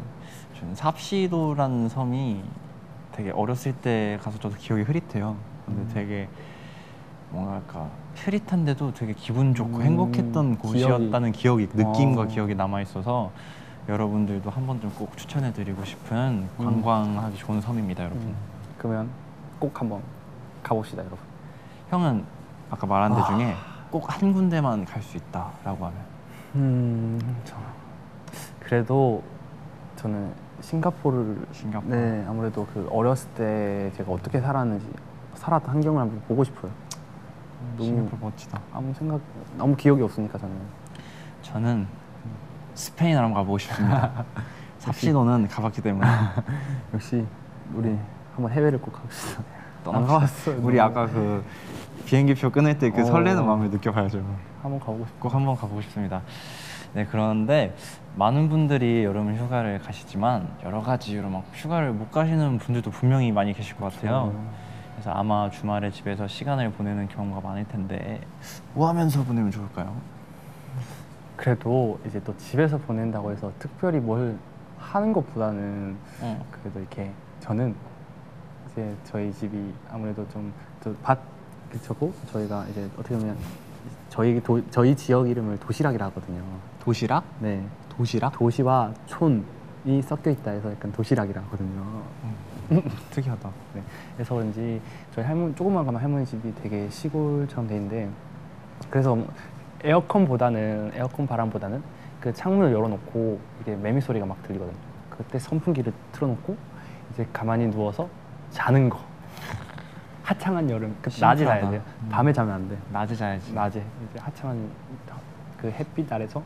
저는 삽시도라는 섬이 되게 어렸을 때 가서 저도 기억이 흐릿해요. 근데 되게 뭔가 흐릿한데도 되게 기분 좋고 행복했던 곳이었다는 느낌과 기억이 남아 있어서 여러분들도 한 번쯤 꼭 추천해드리고 싶은 관광하기 좋은 섬입니다, 여러분. 그러면 꼭 한번 가봅시다, 여러분. 형은 아까 말한 데 중에 꼭 한 군데만 갈 수 있다라고 하면 저 그래도 저는 싱가포르를 싱가포르. 네, 아무래도 그 어렸을 때 제가 어떻게 살았는지 살았던 환경을 한번 보고 싶어요. 싱가포르 멋지다. 아무 기억이 없으니까 저는 스페인 한번 가보고 싶습니다. 삽시도는 가봤기 때문에. 역시 우리 한번 해외를 꼭 갑시다. 떠납시다. 안 가봤어요. 우리 아까 그 비행기표 끊을 때 그 설레는 마음을 느껴봐야죠. 한번 가보고 싶고 꼭 한번 가보고 싶습니다. 네, 그런데 많은 분들이 여름 휴가를 가시지만 여러 가지 이유로 막 휴가를 못 가시는 분들도 분명히 많이 계실 것 같아요. 그래서 아마 주말에 집에서 시간을 보내는 경우가 많을 텐데 뭐 하면서 보내면 좋을까요? 그래도 이제 또 집에서 보낸다고 해서 특별히 뭘 하는 것보다는 그래도 이렇게 저는 이제 저희 집이 아무래도 좀밭 그쪽고 저희가 이제 어떻게 보면 저희 지역 이름을 도시락이라 하거든요. 도시락? 네, 도시락? 도시와 촌이 섞여 있다 해서 약간 도시락이라 하거든요. 특이하다. 네, 그래서 그런지 저희 조그만 가면 할머니 집이 되게 시골처럼 돼 있는데 그래서 에어컨 바람보다는 그 창문을 열어놓고 이게 매미 소리가 막 들리거든요. 그때 선풍기를 틀어놓고 이제 가만히 누워서 자는 거. 화창한 여름. 낮에 자야 돼요. 밤에 자면 안 돼. 낮에 자야지. 낮에 이제 화창한 그 햇빛 아래서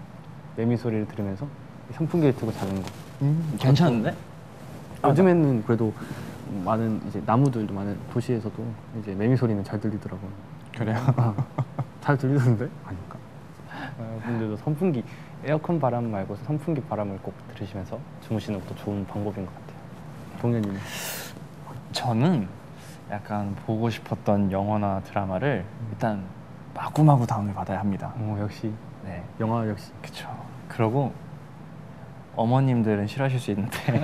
매미 소리를 들으면서 선풍기를 틀고 자는 거. 괜찮은데? 요즘에는 그래도 많은 이제 나무들도 많은 도시에서도 이제 매미 소리는 잘 들리더라고요. 그래요? 잘 들리던데? 아닐까? 분들도 선풍기, 에어컨 바람 말고 선풍기 바람을 꼭 들으시면서 주무시는 것도 좋은 방법인 것 같아요. 동현이는? 저는 약간 보고 싶었던 영화나 드라마를 일단 마구마구 다운을 받아야 합니다. 역시 네, 영화 역시. 그쵸. 그러고 어머님들은 싫어하실 수 있는데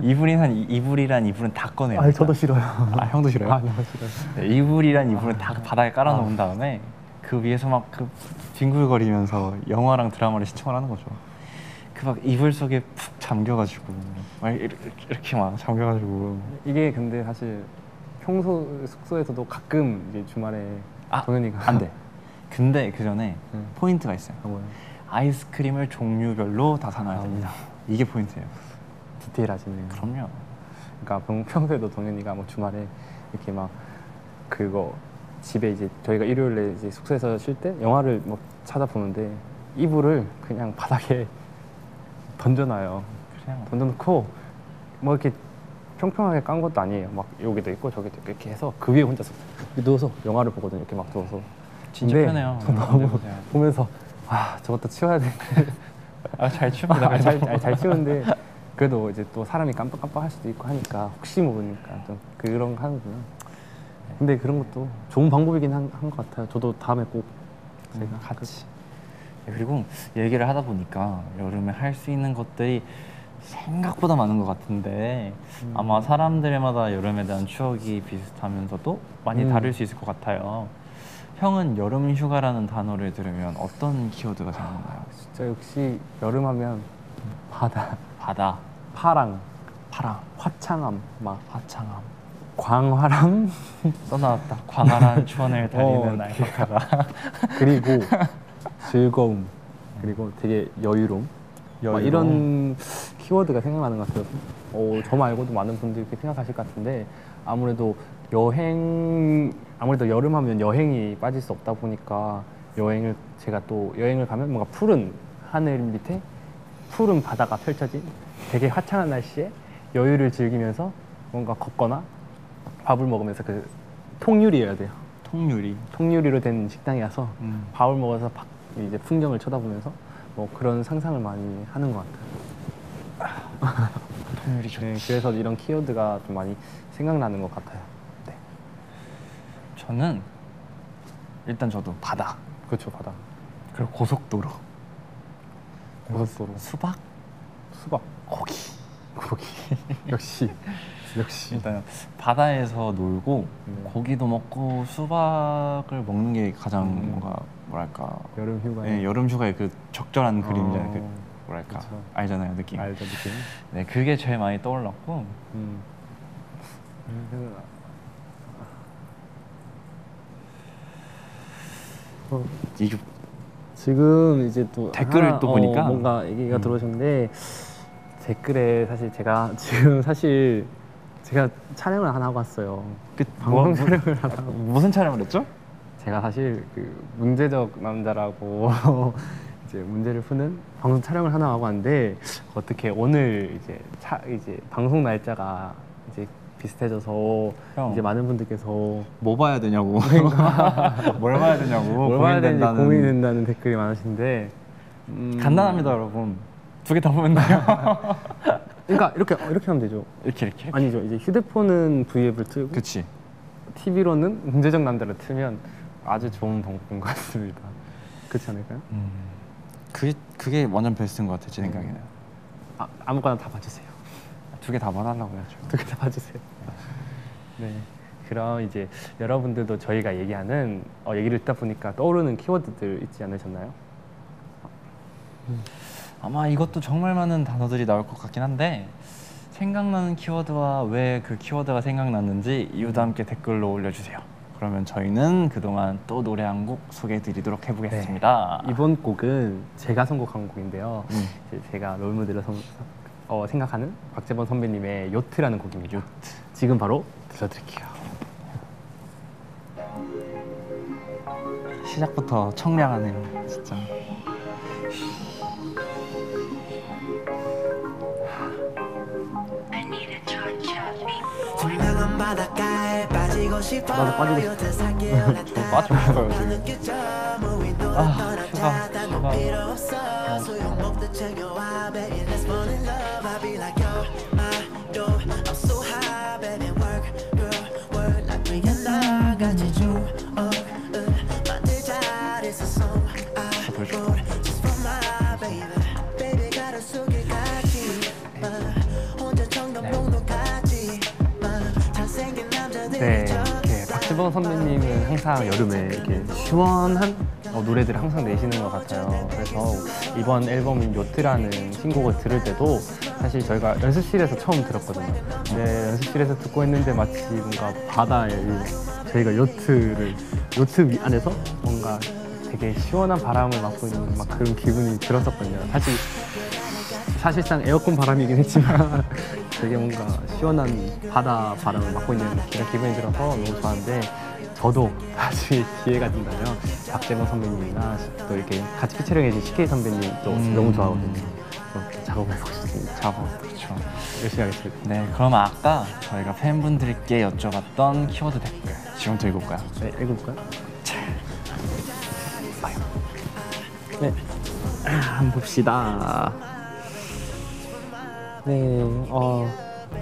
이불이란 이불은 다 꺼내요. 아, 저도 싫어요. 아, 형도 싫어요? 아, 너무 싫어요. 네, 이불이란 이불은 다 바닥에 깔아놓은 다음에 그 위에서 막 그 뒹굴거리면서 영화랑 드라마를 시청을 하는 거죠. 그 막 이불 속에 푹 잠겨가지고 막 이렇게 막 잠겨가지고. 이게 근데 사실 평소 숙소에서도 가끔 이제 주말에 동현이가 안 돼. 근데 그 전에 포인트가 있어요. 뭐요? 아이스크림을 종류별로 다 사놔야 됩니다. 이게 포인트예요. 디테일하시네요. 그럼요. 그러니까 평소에도 동현이가 뭐 주말에 이렇게 막 그거 집에 이제 저희가 일요일에 이제 숙소에서 쉴 때 영화를 뭐 찾아보는데 이불을 그냥 바닥에 던져놔요. 그래요. 던져놓고 뭐 이렇게 평평하게 깐 것도 아니에요. 막 여기도 있고 저기도 있고 이렇게 해서 그 위에 혼자서 누워서 영화를 보거든요. 이렇게 막 누워서. 진짜 근데 편해요. 저 너무 보면서 저것도 치워야 되는데 잘 치웁니다. 잘 치우는데 그래도 이제 또 사람이 깜빡깜빡할 수도 있고 하니까 혹시 모르니까 좀 그런 거 하는구나. 근데 그런 것도 좋은 방법이긴 한 것 같아요. 저도 다음에 꼭 제가 같이. 그리고 얘기를 하다 보니까 여름에 할 수 있는 것들이 생각보다 많은 것 같은데 아마 사람들마다 여름에 대한 추억이 비슷하면서도 많이 다를 수 있을 것 같아요. 형은 여름 휴가라는 단어를 들으면 어떤 키워드가 생각나요? 진짜 역시 여름하면 바다, 파랑, 화창함, 막 화창함, 광활함 써나왔다. 광활한 추원을 달리는 알파카가. 그리고 즐거움, 그리고 되게 여유로움. 막 이런 키워드가 생각나는 것 같아요. 저 말고도 많은 분들이 이렇게 생각하실 것 같은데 아무래도 여름하면 여행이 빠질 수 없다 보니까 제가 또 여행을 가면 뭔가 푸른 하늘 밑에 푸른 바다가 펼쳐진 되게 화창한 날씨에 여유를 즐기면서 뭔가 걷거나 밥을 먹으면서 그 통유리여야 돼요. 통유리로 된 식당에 가서 밥을 먹어서 이제 풍경을 쳐다보면서 뭐 그런 상상을 많이 하는 것 같아요. 통유리 좋지. 네, 그래서 이런 키워드가 좀 많이 생각나는 것 같아요. 네. 저는 일단 저도 바다. 그렇죠, 바다. 그리고 고속도로. 수박, 고기. 역시. 일단 바다에서 놀고 고기도 먹고 수박을 먹는 게 가장 뭐랄까 여름 휴가에. 네, 여름 휴가의 그 적절한 그림이잖아요. 그 뭐랄까 그쵸. 알잖아요, 느낌. 알죠, 느낌. 네, 그게 제일 많이 떠올랐고. 이게 지금 이제 또 댓글을 또 보니까 뭔가 얘기가 들어오셨는데 댓글에 사실 제가 지금 사실 제가 촬영을 하나 하고 왔어요. 그 방송 촬영을 하나 하고. 무슨 촬영을 했죠? 제가 사실 그 문제적 남자라고 이제 문제를 푸는 방송 촬영을 하나 하고 왔는데 어떻게 오늘 이제 방송 날짜가 이제 비슷해져서 형. 이제 많은 분들께서 뭐 봐야 되냐고. 뭘 봐야 되냐고. 뭘 봐야 되는지 고민된다는- 고민된다는 댓글이 많으신데 간단합니다, 여러분. 두 개 다 보면 돼요. 그러니까 이렇게 하면 되죠. 이렇게. 아니죠. 이제 휴대폰은 V앱을 틀고 그치. TV로는 문제적 남자를 틀면 아주 좋은 방법인 것 같습니다. 그렇지 않을까요? 그게 완전 베스트인 것 같아, 제 생각에는. 아무거나 다 봐주세요. 두 개 다 봐달라고 해야죠. 두 개 다 봐주세요. 네. 그럼 이제 여러분들도 저희가 얘기하는 얘기를 듣다 보니까 떠오르는 키워드들 있지 않으셨나요? 아마 이것도 정말 많은 단어들이 나올 것 같긴 한데 생각나는 키워드와 왜 그 키워드가 생각났는지 이유도 함께 댓글로 올려주세요. 그러면 저희는 그동안 또 노래 한 곡 소개해드리도록 해보겠습니다. 이번 곡은 제가 선곡한 곡인데요. 이제 제가 롤모델로 생각하는 박재범 선배님의 요트라는 곡입니다. 요트. 지금 바로 들려드릴게요. 시작부터 청량하네요, 진짜. 투명한 바닷가에 빠지고 싶어. 나도 빠지고 요트 살게요. 빠지고 싶어요, 지금. 휴가. 휴가. 필요 없어. 소용없듯 챙겨와, baby. Let's fall in love. I'll be like you're my door. I'm so high, baby. Work, girl, work like we in love. 같이 만들자. It's a song I wrote just for my baby. Baby 가를 속에 같이 혼자 청담동도 같이 잘생긴 남자들이 네, 이렇게 박재범 선배님은 항상 여름에 이렇게 시원한 노래들을 항상 내시는 것 같아요. 그래서 이번 앨범인 요트라는 신곡을 들을 때도 사실 저희가 연습실에서 처음 들었거든요. 근데 연습실에서 듣고 있는데 마치 뭔가 바다에 저희가 요트 안에서 뭔가 되게 시원한 바람을 맡고 있는 막 그런 기분이 들었었거든요. 사실상 에어컨 바람이긴 했지만 되게 뭔가 시원한 바다 바람을 맡고 있는 그런 기분이 들어서 너무 좋았는데 저도 나중에 기회가 된다면 박재범 선배님이나 또 이렇게 같이 피처링해준 CK 선배님도 너무 좋아하거든요. 이렇게 작업해보고 싶습니다. 그렇죠. 열심히 하겠습니다. 네, 그럼 아까 저희가 팬분들께 여쭤봤던 키워드 댓글 지금부터 읽어볼까요? 네, 읽어볼까요? 네, 한번 봅시다. 네,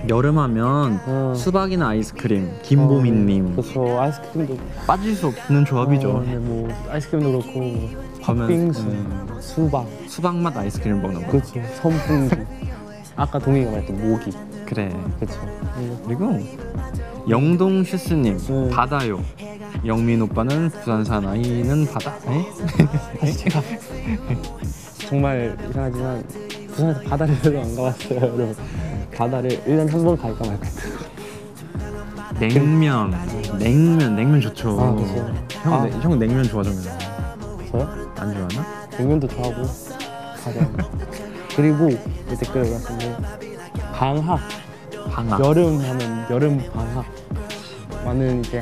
여름하면 수박이나 아이스크림, 김보민님. 그렇죠. 아이스크림도 빠질 수 없는 조합이죠. 네, 뭐 아이스크림도 그렇고 그러면, 팥빙수, 수박, 수박맛 아이스크림 먹는 거. 그렇죠. 선풍기. 아까 동희가 말했던 모기. 그래. 그렇죠. 그리고 영동 슈스님 네. 바다요. 영민 오빠는 부산 사나이는 바다. 사실 제가 정말 이상하지만 부산에서 바다를 별로 안 가봤어요, 여러분. 바다를 1년에 한 번 갈까 말까 했어요. 냉면 좋죠. 아, 그렇죠. 형 냉면 좋아하잖아요. 저요? 안 좋아하나? 냉면도 좋아하고 가장 그리고 이 댓글에 올랐는데 방학. 여름 하면 여름 방학. 많은 이제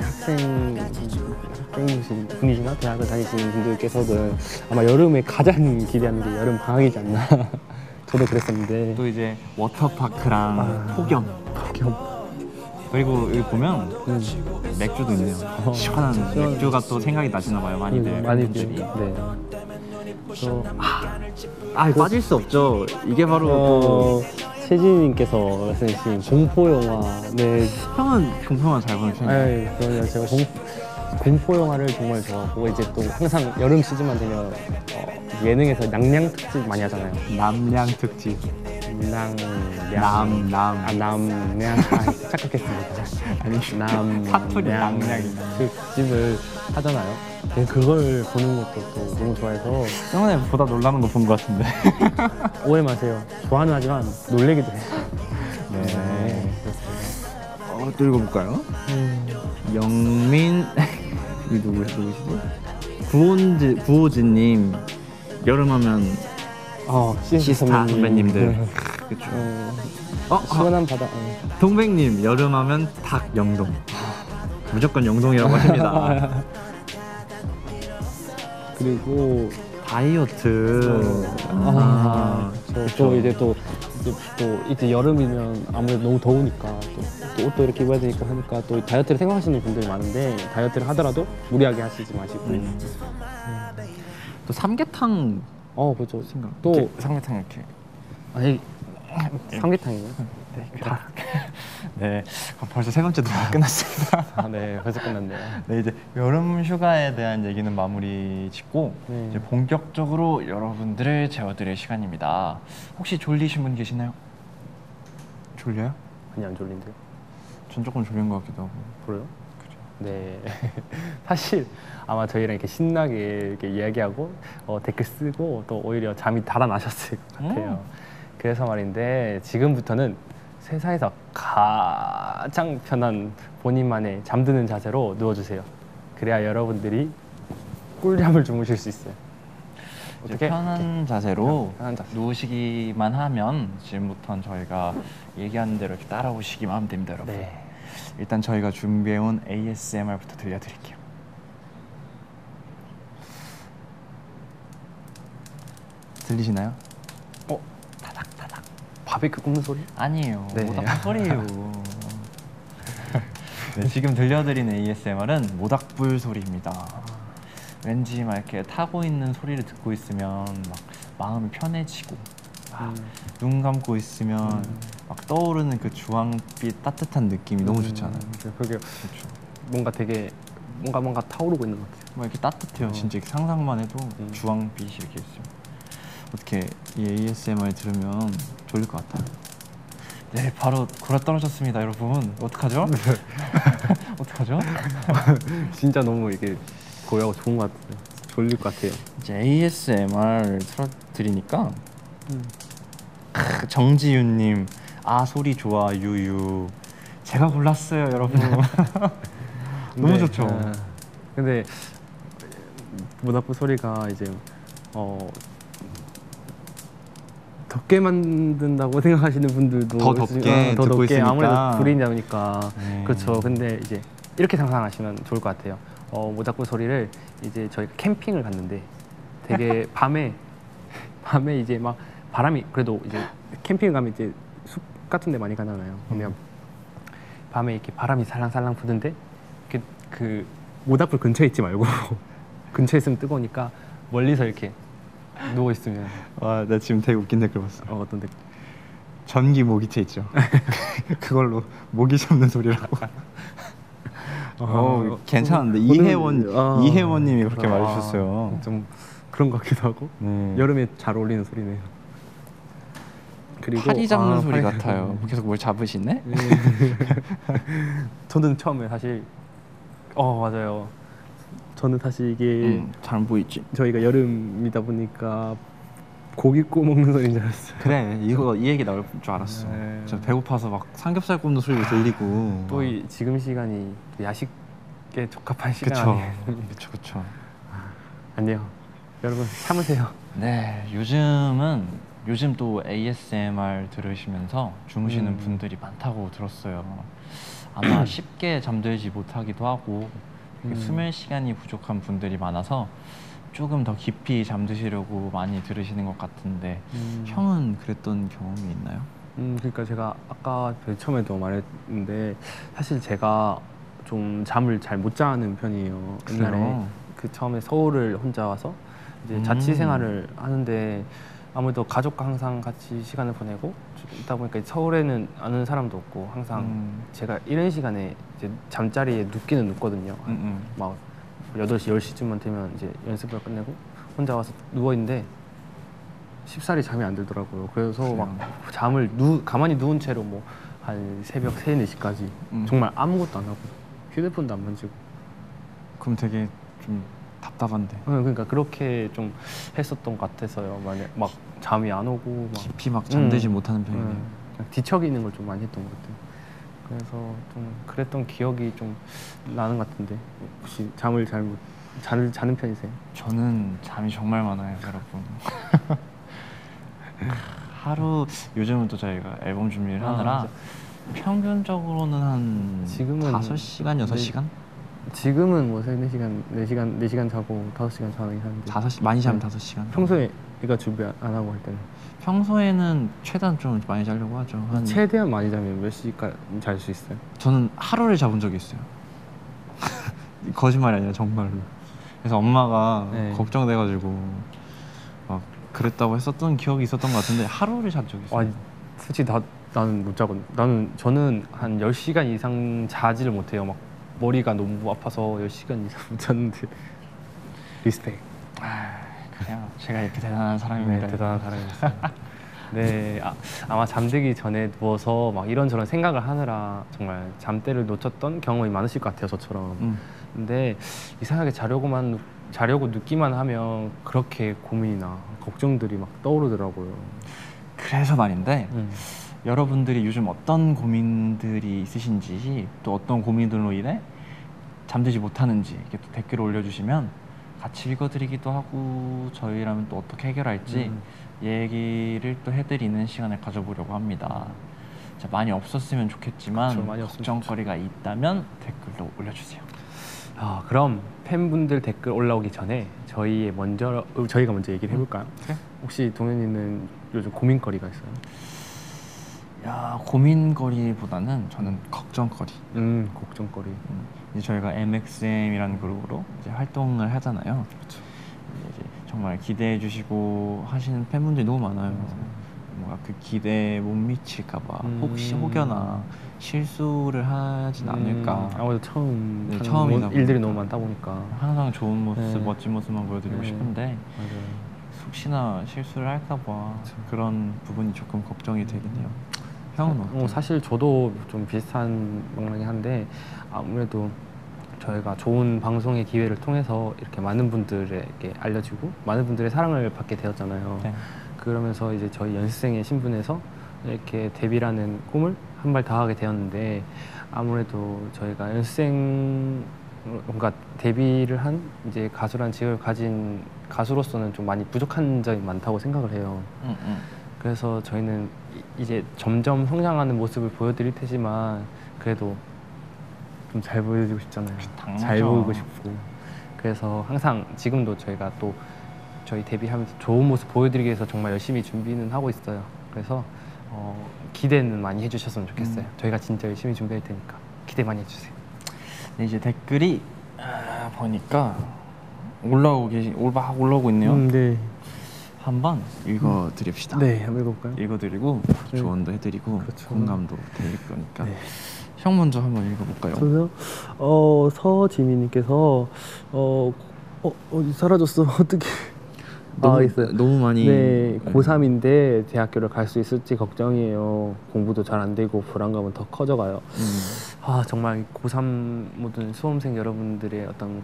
학생분이시나 대학을 다니시는 분들께서는 아마 여름에 가장 기대하는 게 여름 방학이지 않나. 저도 그랬었는데. 또 이제 워터파크랑 폭염. 그리고 여기 보면 맥주도 있네요. 시원한 맥주가 또 생각이 나시나 봐요, 많이들. 많이들. 팬분들이. 네. 또 빠질 수 없죠. 이게 바로 최진님께서 말씀해주신 공포 영화. 네. 형은 공포만 잘 보는 편이에요. 그럼요. 제가 공포 영화를 정말 좋아하고 이제 또 항상 여름 시즌만 되면 예능에서 냥냥 특집 많이 하잖아요. 남양 특집. 남냥 착각했습니다. 아니 사투리 남냥 남양이다. 특집을 하잖아요. 그걸 보는 것도 또 너무 좋아해서 형은 보다 놀라는 거 본 것 같은데. 오해 마세요. 좋아는 하지만 놀래기도 해요. 네. 또 읽어볼까요? 영민 이 누구시지? 구호진님 여름하면 시스타 시스타 선배님들. 네. 그렇죠. 시원한 바다. 동백님 여름하면 닭 영동. 무조건 영동이라고 하십니다. 그리고 다이어트. 또 이제 여름이면 아무래도 너무 더우니까 또 옷도 이렇게 입어야 되니까 하니까 또 다이어트를 생각하시는 분들이 많은데 다이어트를 하더라도 무리하게 하시지 마시고. 또 삼계탕 그렇죠. 생각. 또 삼계탕 이렇게. 아니 삼계탕이요? 네, 벌써 세 번째 녹화 끝났습니다. 네, 벌써 끝났네요. 네, 이제 여름 휴가에 대한 얘기는 마무리 짓고 네. 이제 본격적으로 여러분들을 재워드릴 시간입니다. 혹시 졸리신 분 계시나요? 졸려요? 아니 안 졸린데요? 전 조금 졸린 것 같기도 하고. 그래요? 네. 사실 아마 저희랑 이렇게 신나게 이렇게 이야기하고 댓글 쓰고 또 오히려 잠이 달아나셨을 것 같아요. 그래서 말인데 지금부터는 세상에서 가장 편한 본인만의 잠드는 자세로 누워주세요. 그래야 여러분들이 꿀잠을 주무실 수 있어요. 어떻게? 편한 자세로 편한 자세. 누우시기만 하면 지금부터는 저희가 얘기하는 대로 이렇게 따라오시기만 하면 됩니다, 여러분. 네. 일단 저희가 준비해온 ASMR부터 들려드릴게요. 들리시나요? 타닥타닥. 바베큐 굽는 소리? 아니에요. 네. 모닥불 소리예요. 네, 지금 들려드리는 ASMR은 모닥불 소리입니다. 왠지 막 이렇게 타고 있는 소리를 듣고 있으면 막 마음이 편해지고 눈 감고 있으면 막 떠오르는 그 주황빛 따뜻한 느낌이 너무 좋잖아요. 그게 그렇죠. 뭔가 되게 뭔가 타오르고 있는 것 같아요. 막 이렇게 따뜻해요. 진짜 이렇게 상상만 해도 주황빛이 이렇게 있어요. 어떻게 이 ASMR 들으면 졸릴 것 같아요. 네, 바로 골아 떨어졌습니다, 여러분. 어떡하죠? 어떡하죠? 진짜 너무 이게 고요하고 좋은 것 같아요. 졸릴 것 같아요. 이제 ASMR 틀어드리니까 정지윤님 소리 좋아 유유 제가 골랐어요, 여러분. 너무 좋죠. 근데 모닥불 소리가 이제 덥게 만든다고 생각하시는 분들도 더 덥게 더 듣고 덥게 있으니까. 아무래도 불이 나오니까 네. 그렇죠. 근데 이제 이렇게 상상하시면 좋을 것 같아요. 모닥불 소리를 이제 저희가 캠핑을 갔는데 되게 밤에 이제 막 바람이 그래도 이제 캠핑 가면 이제 숲 같은 데 많이 가잖아요. 그러면 밤에 이렇게 바람이 살랑살랑 부는데 그 모닥불 근처에 있지 말고 근처에 있으면 뜨거우니까 멀리서 이렇게 누워 있으면 나 지금 되게 웃긴 댓글 봤어. 어떤 댓글? 전기 모기채 있죠. 그걸로 모기 잡는 소리라고. 괜찮은데 이혜원님이 그렇게 말해주셨어요. 좀 그런 것 같기도 하고 여름에 잘 어울리는 소리네요. 그리고 파리 잡는 소리 파리 같아요. 계속 뭘 잡으시네? 저는 처음에 사실 맞아요. 저는 사실 이게 잘 안 보이지? 저희가 여름이다 보니까 고기 구워 먹는 소리인 줄 알았어요. 그래, 이 얘기 나올 줄 알았어. 네. 저 배고파서 막 삼겹살 굽는 소리도 들리고. 또 지금 시간이 야식에 적합한 시간 그쵸. 아니에요. 그쵸. 아니요. 여러분 참으세요. 네, 요즘 또 ASMR 들으시면서 주무시는 분들이 많다고 들었어요. 아마 쉽게 잠들지 못하기도 하고 수면 시간이 부족한 분들이 많아서 조금 더 깊이 잠드시려고 많이 들으시는 것 같은데 형은 그랬던 경험이 있나요? 그러니까 제가 아까 처음에도 말했는데 사실 제가 좀 잠을 잘 못 자는 편이에요. 옛날에 그래요? 그 처음에 서울을 혼자 와서 이제 자취 생활을 하는데 아무래도 가족과 항상 같이 시간을 보내고 있다 보니까 서울에는 아는 사람도 없고 항상 제가 이런 시간에 이제 잠자리에 눕기는 눕거든요. 막 8시, 10시쯤만 되면 이제 연습을 끝내고 혼자 와서 누워있는데 쉽사리 잠이 안 들더라고요. 그래서 막 잠을 가만히 누운 채로 뭐 한 새벽 3, 4시까지 정말 아무것도 안 하고 휴대폰도 안 만지고 그럼 되게 좀 답답한데. 그러니까 그렇게 좀 했었던 것 같아서요. 만약 막 잠이 안 오고 막 깊이 막 잠들지 못하는 편이네요. 그냥 뒤척이는 걸 좀 많이 했던 것 같아요. 그래서 좀 그랬던 기억이 좀 나는 것 같은데 혹시 잠을 잘 자는 편이세요? 저는 잠이 정말 많아요, 여러분. 하루 요즘은 또 저희가 앨범 준비를 아, 하느라 맞아. 평균적으로는 한 지금은 5시간, 6시간? 지금은 뭐 4시간 자고 5시간 자긴 하는데 5시, 많이 자면 네. 5시간. 평소에 이거 준비 안 하고 할 때는 평소에는 최대한 좀 많이 자려고 하죠. 한 최대한 많이 자면 몇 시까지 잘 수 있어요? 저는 하루를 잡은 적이 있어요. 거짓말이 아니라 정말로. 그래서 엄마가 네. 걱정돼가지고 막 그랬다고 했었던 기억이 있었던 것 같은데 하루를 잡은 적이 있어요. 아니 솔직히 나는 못 자거든. 저는 한 10시간 이상 자지를 못해요. 막 머리가 너무 아파서 10시간 이상 못 잤는데 리스펙. 그냥 제가 이렇게 대단한 사람입니다. 네, 대단한 사람이었어요. 네, 아마 잠들기 전에 누워서 막 이런저런 생각을 하느라 정말 잠대를 놓쳤던 경험이 많으실 것 같아요, 저처럼. 근데 이상하게 자려고 눕기만 하면 그렇게 고민이나 걱정들이 막 떠오르더라고요. 그래서 말인데 여러분들이 요즘 어떤 고민들이 있으신지 또 어떤 고민들로 인해 잠들지 못하는지 이렇게 또 댓글을 올려주시면 같이 읽어드리기도 하고 저희라면 또 어떻게 해결할지 얘기를 또 해드리는 시간을 가져보려고 합니다. 자, 많이 없었으면 좋겠지만 그렇죠, 많이 없으면 걱정거리가 있다면 댓글로 올려주세요. 그럼 팬분들 댓글 올라오기 전에 저희가 먼저 얘기를 해볼까요? 그래? 혹시 동현이는 요즘 고민거리가 있어요? 야, 고민거리보다는 저는 걱정거리. 걱정거리. 이제 저희가 MXM이라는 그룹으로 이제 활동을 하잖아요. 그렇죠. 이제 정말 기대해 주시고 하시는 팬분들이 너무 많아요. 뭔가 그 기대에 못 미칠까봐 혹시 혹여나 실수를 하진 않을까. 아무래도 처음 네, 하는 처음이다 일들이 보니까. 너무 많다 보니까. 항상 좋은 모습, 네. 멋진 모습만 보여드리고 네. 싶은데 맞아요. 혹시나 실수를 할까봐 그런 부분이 조금 걱정이 되긴 해요. 형은 어때요? 사실 저도 좀 비슷한 맥락이긴 한데 아무래도 저희가 좋은 방송의 기회를 통해서 이렇게 많은 분들에게 알려지고 많은 분들의 사랑을 받게 되었잖아요. 네. 그러면서 이제 저희 연습생의 신분에서 이렇게 데뷔라는 꿈을 한 발 다 하게 되었는데 아무래도 저희가 연습생 뭔가 데뷔를 한 이제 가수란 직업을 가진 가수로서는 좀 많이 부족한 점이 많다고 생각을 해요. 그래서 저희는 이제 점점 성장하는 모습을 보여드릴 테지만 그래도 좀 잘 보여주고 싶잖아요. 당연하죠. 잘 보이고 싶고 그래서 항상 지금도 저희가 또 저희 데뷔하면서 좋은 모습 보여드리기 위해서 정말 열심히 준비는 하고 있어요. 그래서 기대는 많이 해주셨으면 좋겠어요. 저희가 진짜 열심히 준비할 테니까 기대 많이 해주세요. 네, 이제 댓글이 보니까 막 올라오고 있네요. 네. 한번 읽어드립시다. 네, 한번 읽어볼까요? 읽어드리고 네. 조언도 해드리고 그렇죠. 공감도 드릴 거니까 네. 형 먼저 한번 읽어볼까요? 저요? 서지민님께서 어디 사라졌어? 어떻게? 있어요. 너무 많이 네, 고3인데 대학교를 갈 수 있을지 걱정이에요. 공부도 잘 안 되고 불안감은 더 커져가요. 정말 고3 모든 수험생 여러분들의 어떤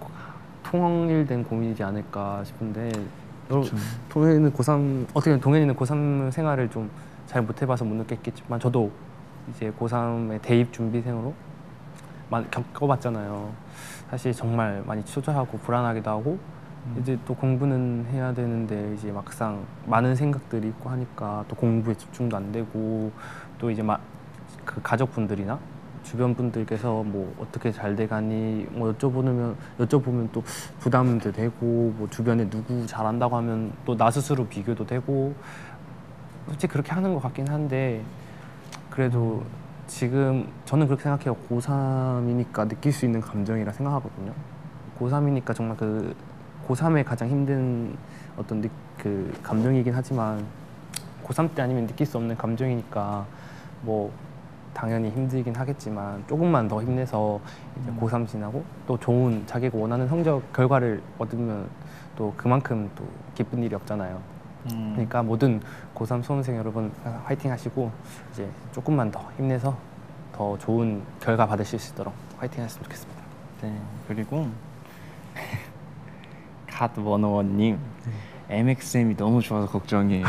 통일된 고민이지 않을까 싶은데 동현이는 고3 생활을 좀 잘 못 해봐서 못 느꼈겠지만 저도 이제 고3의 대입 준비생으로 겪어봤잖아요. 사실 정말 많이 초조하고 불안하기도 하고 이제 또 공부는 해야 되는데 이제 막상 많은 생각들이 있고 하니까 또 공부에 집중도 안 되고 또 이제 그 가족분들이나 주변 분들께서 뭐 어떻게 잘 돼가니 뭐 여쭤보면 또 부담도 되고 뭐 주변에 누구 잘한다고 하면 또 나 스스로 비교도 되고 솔직히 그렇게 하는 것 같긴 한데 그래도 지금 저는 그렇게 생각해요. 고3이니까 느낄 수 있는 감정이라 생각하거든요. 고3이니까 정말 그 고3의 가장 힘든 어떤 그 감정이긴 하지만 고3 때 아니면 느낄 수 없는 감정이니까 뭐 당연히 힘들긴 하겠지만 조금만 더 힘내서 이제 고3 지나고 또 좋은 자기가 원하는 성적 결과를 얻으면 또 그만큼 또 기쁜 일이 없잖아요. 그러니까 모든 고3 수험생 여러분 화이팅 하시고 이제 조금만 더 힘내서 더 좋은 결과 받으실 수 있도록 화이팅 하셨으면 좋겠습니다. 네, 그리고 갓101님 MXM이 너무 좋아서 걱정이에요.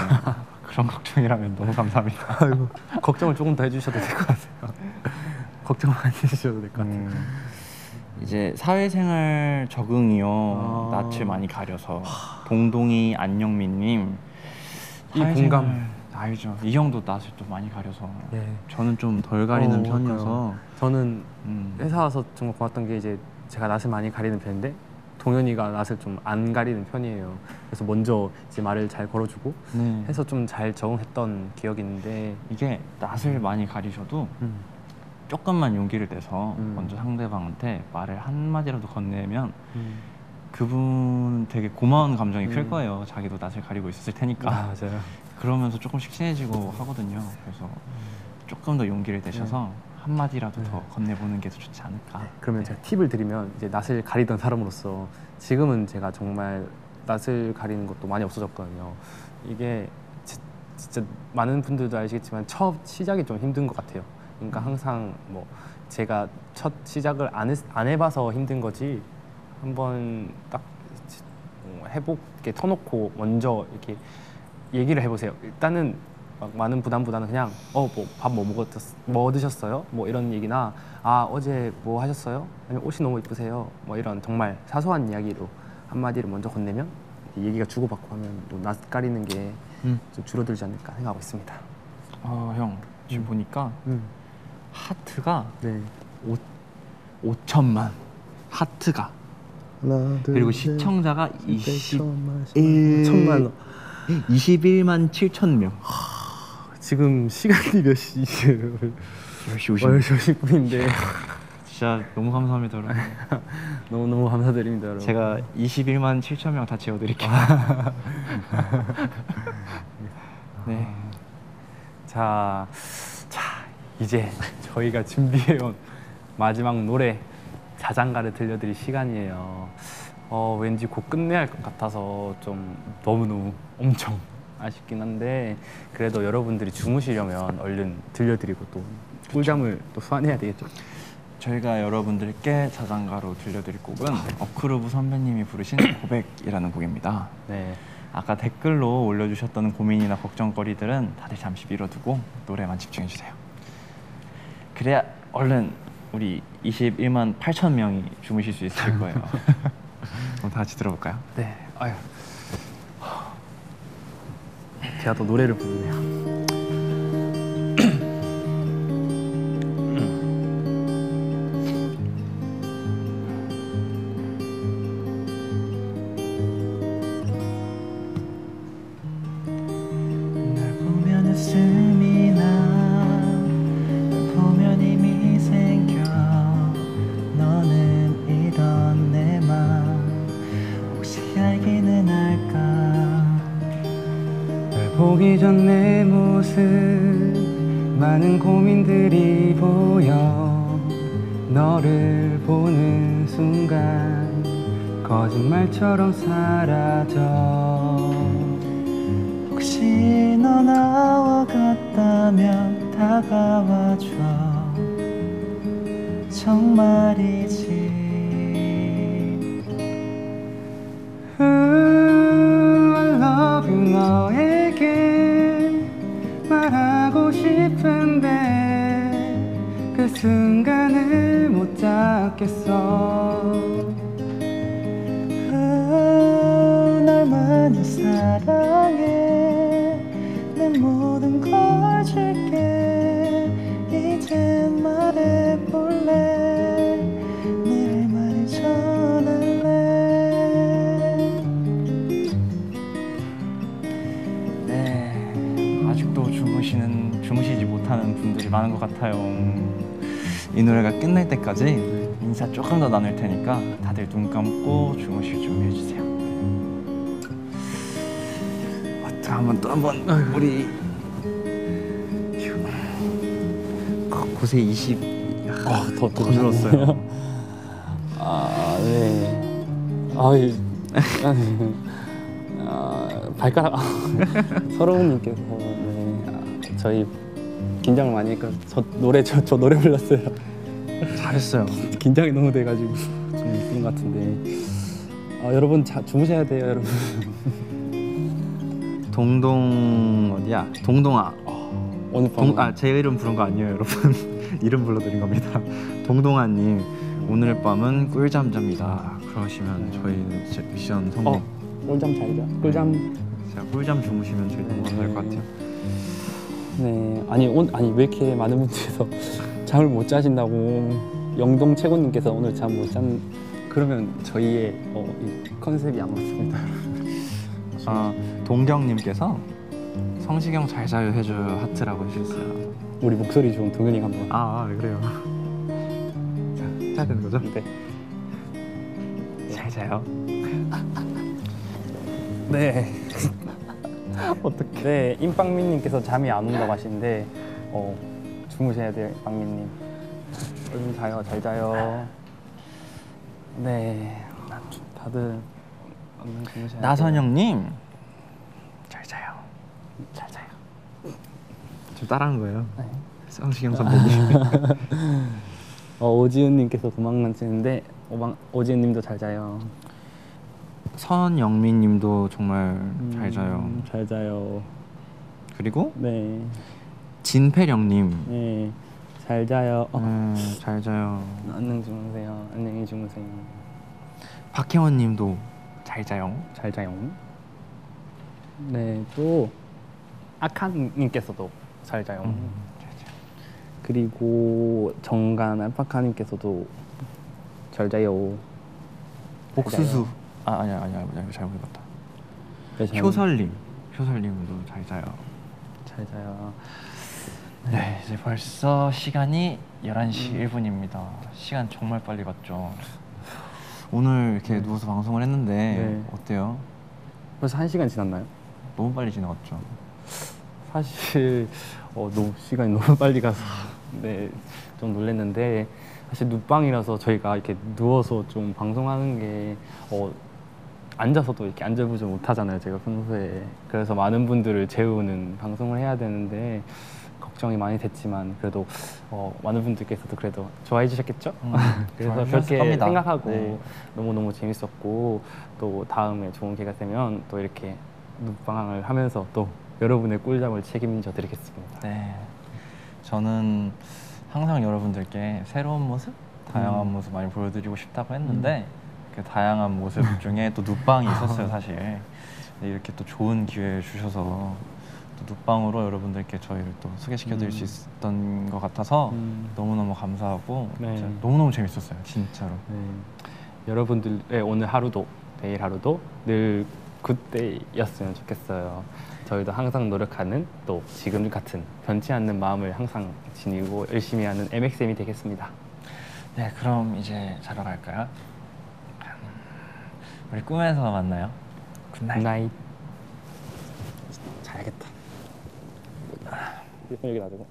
그런 걱정이라면 너무 감사합니다. 아이고, 걱정을 조금 더 해주셔도 될 것 같아요. 걱정 많이 해주셔도 될 것 같아요. 이제 사회생활 적응이요. 낯을 많이 가려서 동동이 안영민님 이 사회생활 공감. 알죠. 이 형도 낯을 또 많이 가려서 네. 저는 좀 덜 가리는 그러니까요. 편이어서 저는 음. 회사 와서 정말 고맙던 게 이제 제가 낯을 많이 가리는 편인데 동현이가 낯을 좀 안 가리는 편이에요. 그래서 먼저 이제 말을 잘 걸어주고 네. 해서 좀 잘 적응했던 기억이 있는데 이게 낯을 많이 가리셔도 조금만 용기를 내서 먼저 상대방한테 말을 한마디라도 건네면 그분 되게 고마운 감정이 클 거예요. 자기도 낯을 가리고 있었을 테니까. 맞아요. 그러면서 조금씩 친해지고 하거든요. 그래서 조금 더 용기를 내셔서 한마디라도 더 건네보는 게 더 좋지 않을까. 그러면 제가 팁을 드리면 이제 낯을 가리던 사람으로서 지금은 제가 정말 낯을 가리는 것도 많이 없어졌거든요. 이게 진짜 많은 분들도 아시겠지만 첫 시작이 좀 힘든 것 같아요. 그러니까 항상 뭐 제가 첫 시작을 안 해봐서 힘든 거지 한번 딱 해볼게 터놓고 먼저 이렇게 얘기를 해보세요. 일단은 막 많은 부담보다는 그냥 뭐 밥 뭐 드셨어요? 뭐 이런 얘기나 어제 뭐 하셨어요? 아니면 옷이 너무 예쁘세요? 뭐 이런 정말 사소한 이야기로 한마디를 먼저 건네면 얘기가 주고받고 하면 또 낯가리는 게 좀 줄어들지 않을까 생각하고 있습니다. 형 지금 보니까 하트가 네. 5천만 하트가 하나, 둘, 그리고 셋, 시청자가 넷, 1천만 원. 21만 7천 명. 지금 시간이 몇 시예요? 10시 10분인데 진짜 너무 감사합니다 여러분. 너무 감사드립니다, 여러분. 제가 21만 7천 명 다 채워드릴게요. 네. 자, 이제 저희가 준비해온 마지막 노래 자장가를 들려드릴 시간이에요. 왠지 곧 끝내야 할 것 같아서 좀 너무너무 엄청 아쉽긴 한데 그래도 여러분들이 주무시려면 얼른 들려드리고 또 꿀잠을 또 소환해야 되겠죠. 저희가 여러분들께 자장가로 들려드릴 곡은 어크루브 선배님이 부르신 고백이라는 곡입니다. 네. 아까 댓글로 올려주셨던 고민이나 걱정거리들은 다들 잠시 미뤄두고 노래만 집중해주세요. 그래야 얼른 우리 21만 8천 명이 주무실 수 있을 거예요. 그럼 다 같이 들어볼까요? 네. 아유. 제가 또 노래를 부르네요. 널 보면 웃음이 나, 널 보면 힘이 생겨. 너는 이런 내 맘 혹시 알기는 할까. 널 보기 전 내 모습 많은 고민들이 보여. 너를 보는 순간 거짓말처럼 사라져. 혹시 너 나와 같다면 다가와줘. 정말이지. I love you 너에게 말하고 싶은데 그 순간을 못 잡겠어. 날 많이 사랑해. 내 모든 걸 줄게. 이젠 말해볼래. 내 말을 전할래. 네, 아직도 주무시지 못하는 분들이 많은 것 같아요. 이 노래가 끝날 때까지 인사 조금 더 나눌 테니까 다들 눈 감고 주무실 준비해 주세요. 자, 한번 우리 곳에 20. 더 늘었어요. 네. 발가락 서러운님께서 저희 긴장을 많이 하니까 저 노래 불렀어요. 잘했어요. 긴장이 너무 돼가지고 좀 이쁜 것 같은데 여러분 주무셔야 돼요, 여러분. 동동 어디야? 동동아. 오늘 밤 제 이름 부른 거 아니에요, 여러분. 이름 불러드린 겁니다. 동동아님, 오늘 밤은 꿀잠 잡니다. 그러시면 저희 이제 미션 성공. 꿀잠 잘 자. 꿀잠. 제가 꿀잠 주무시면 저희 너무 감사할 것 같아요. 네. 아니 왜 이렇게 많은 분들께서 잠을 못 자신다고 영동 최고님께서 오늘 잠 못 잔. 그러면 저희의 이 컨셉이 안 맞습니다. 동경님께서 성시경 잘 자요 해줘요 하트라고 해주셨어요. 우리 목소리 좋은 동현이 한번. 네, 그래요. 자, 해야 되는 거죠? 네. 잘 자요. 네. 어떻게? 네, 임빵민님께서 잠이 안 온다고 하시는데 주무셔야 돼요, 빵민님. 얼른 자요, 잘 자요. 네, 다들 얼른 주무셔야 돼요. 나선영님 잘 자요. 잘 자요. 지금 따라한 거예요. 네. 성시경 선배님. 오지은님께서 도망가시는데 오지은님도 잘 자요. 선영민님도 정말 잘 자요. 잘 자요. 그리고 네, 진패령님 네, 잘 자요. 잘 자요. 안녕 주무세요. 안녕히 주무세요. 박혜원님도 잘 자요. 잘 자요. 네, 또 아칸님께서도 잘 자요. 잘 자요. 그리고 정간 알파카님께서도 잘 자요. 옥수수. 아니야 잘못 읽었다. 네, 효설님도 잘 자요. 잘 자요. 네, 이제 벌써 시간이 11시 1분입니다. 시간 정말 빨리 갔죠. 오늘 이렇게 누워서 방송을 했는데 네. 어때요? 벌써 1시간 지났나요? 너무 빨리 지나갔죠. 사실 시간이 너무 빨리 가서 네, 좀 놀랐는데 사실 눕방이라서 저희가 이렇게 누워서 좀 방송하는 게 앉아서도 이렇게 앉아보지 못하잖아요, 제가 평소에. 그래서 많은 분들을 재우는 방송을 해야 되는데 걱정이 많이 됐지만 그래도 많은 분들께서도 그래도 좋아해 주셨겠죠? 그래서 그렇게 합니다. 생각하고 네. 너무너무 재밌었고 또 다음에 좋은 기회가 되면 또 이렇게 눕방을 하면서 또 여러분의 꿀잠을 책임져 드리겠습니다. 네, 저는 항상 여러분들께 새로운 모습, 다양한 모습 많이 보여드리고 싶다고 했는데 그 다양한 모습 중에 또 눕방이 있었어요, 사실. 네, 이렇게 또 좋은 기회 주셔서 또 눕방으로 여러분들께 저희를 또 소개시켜드릴 수 있었던 것 같아서 너무너무 감사하고 네. 진짜 너무너무 재밌었어요, 진짜로. 네. 여러분들의 오늘 하루도 내일 하루도 늘 굿데이였으면 좋겠어요. 저희도 항상 노력하는 또 지금 같은 변치 않는 마음을 항상 지니고 열심히 하는 MXM이 되겠습니다. 네, 그럼 이제 자러 갈까요? 우리 꿈에서 만나요. 굿나잇. 굿나잇. 자야겠다. 휴대폰 여기 놔두고.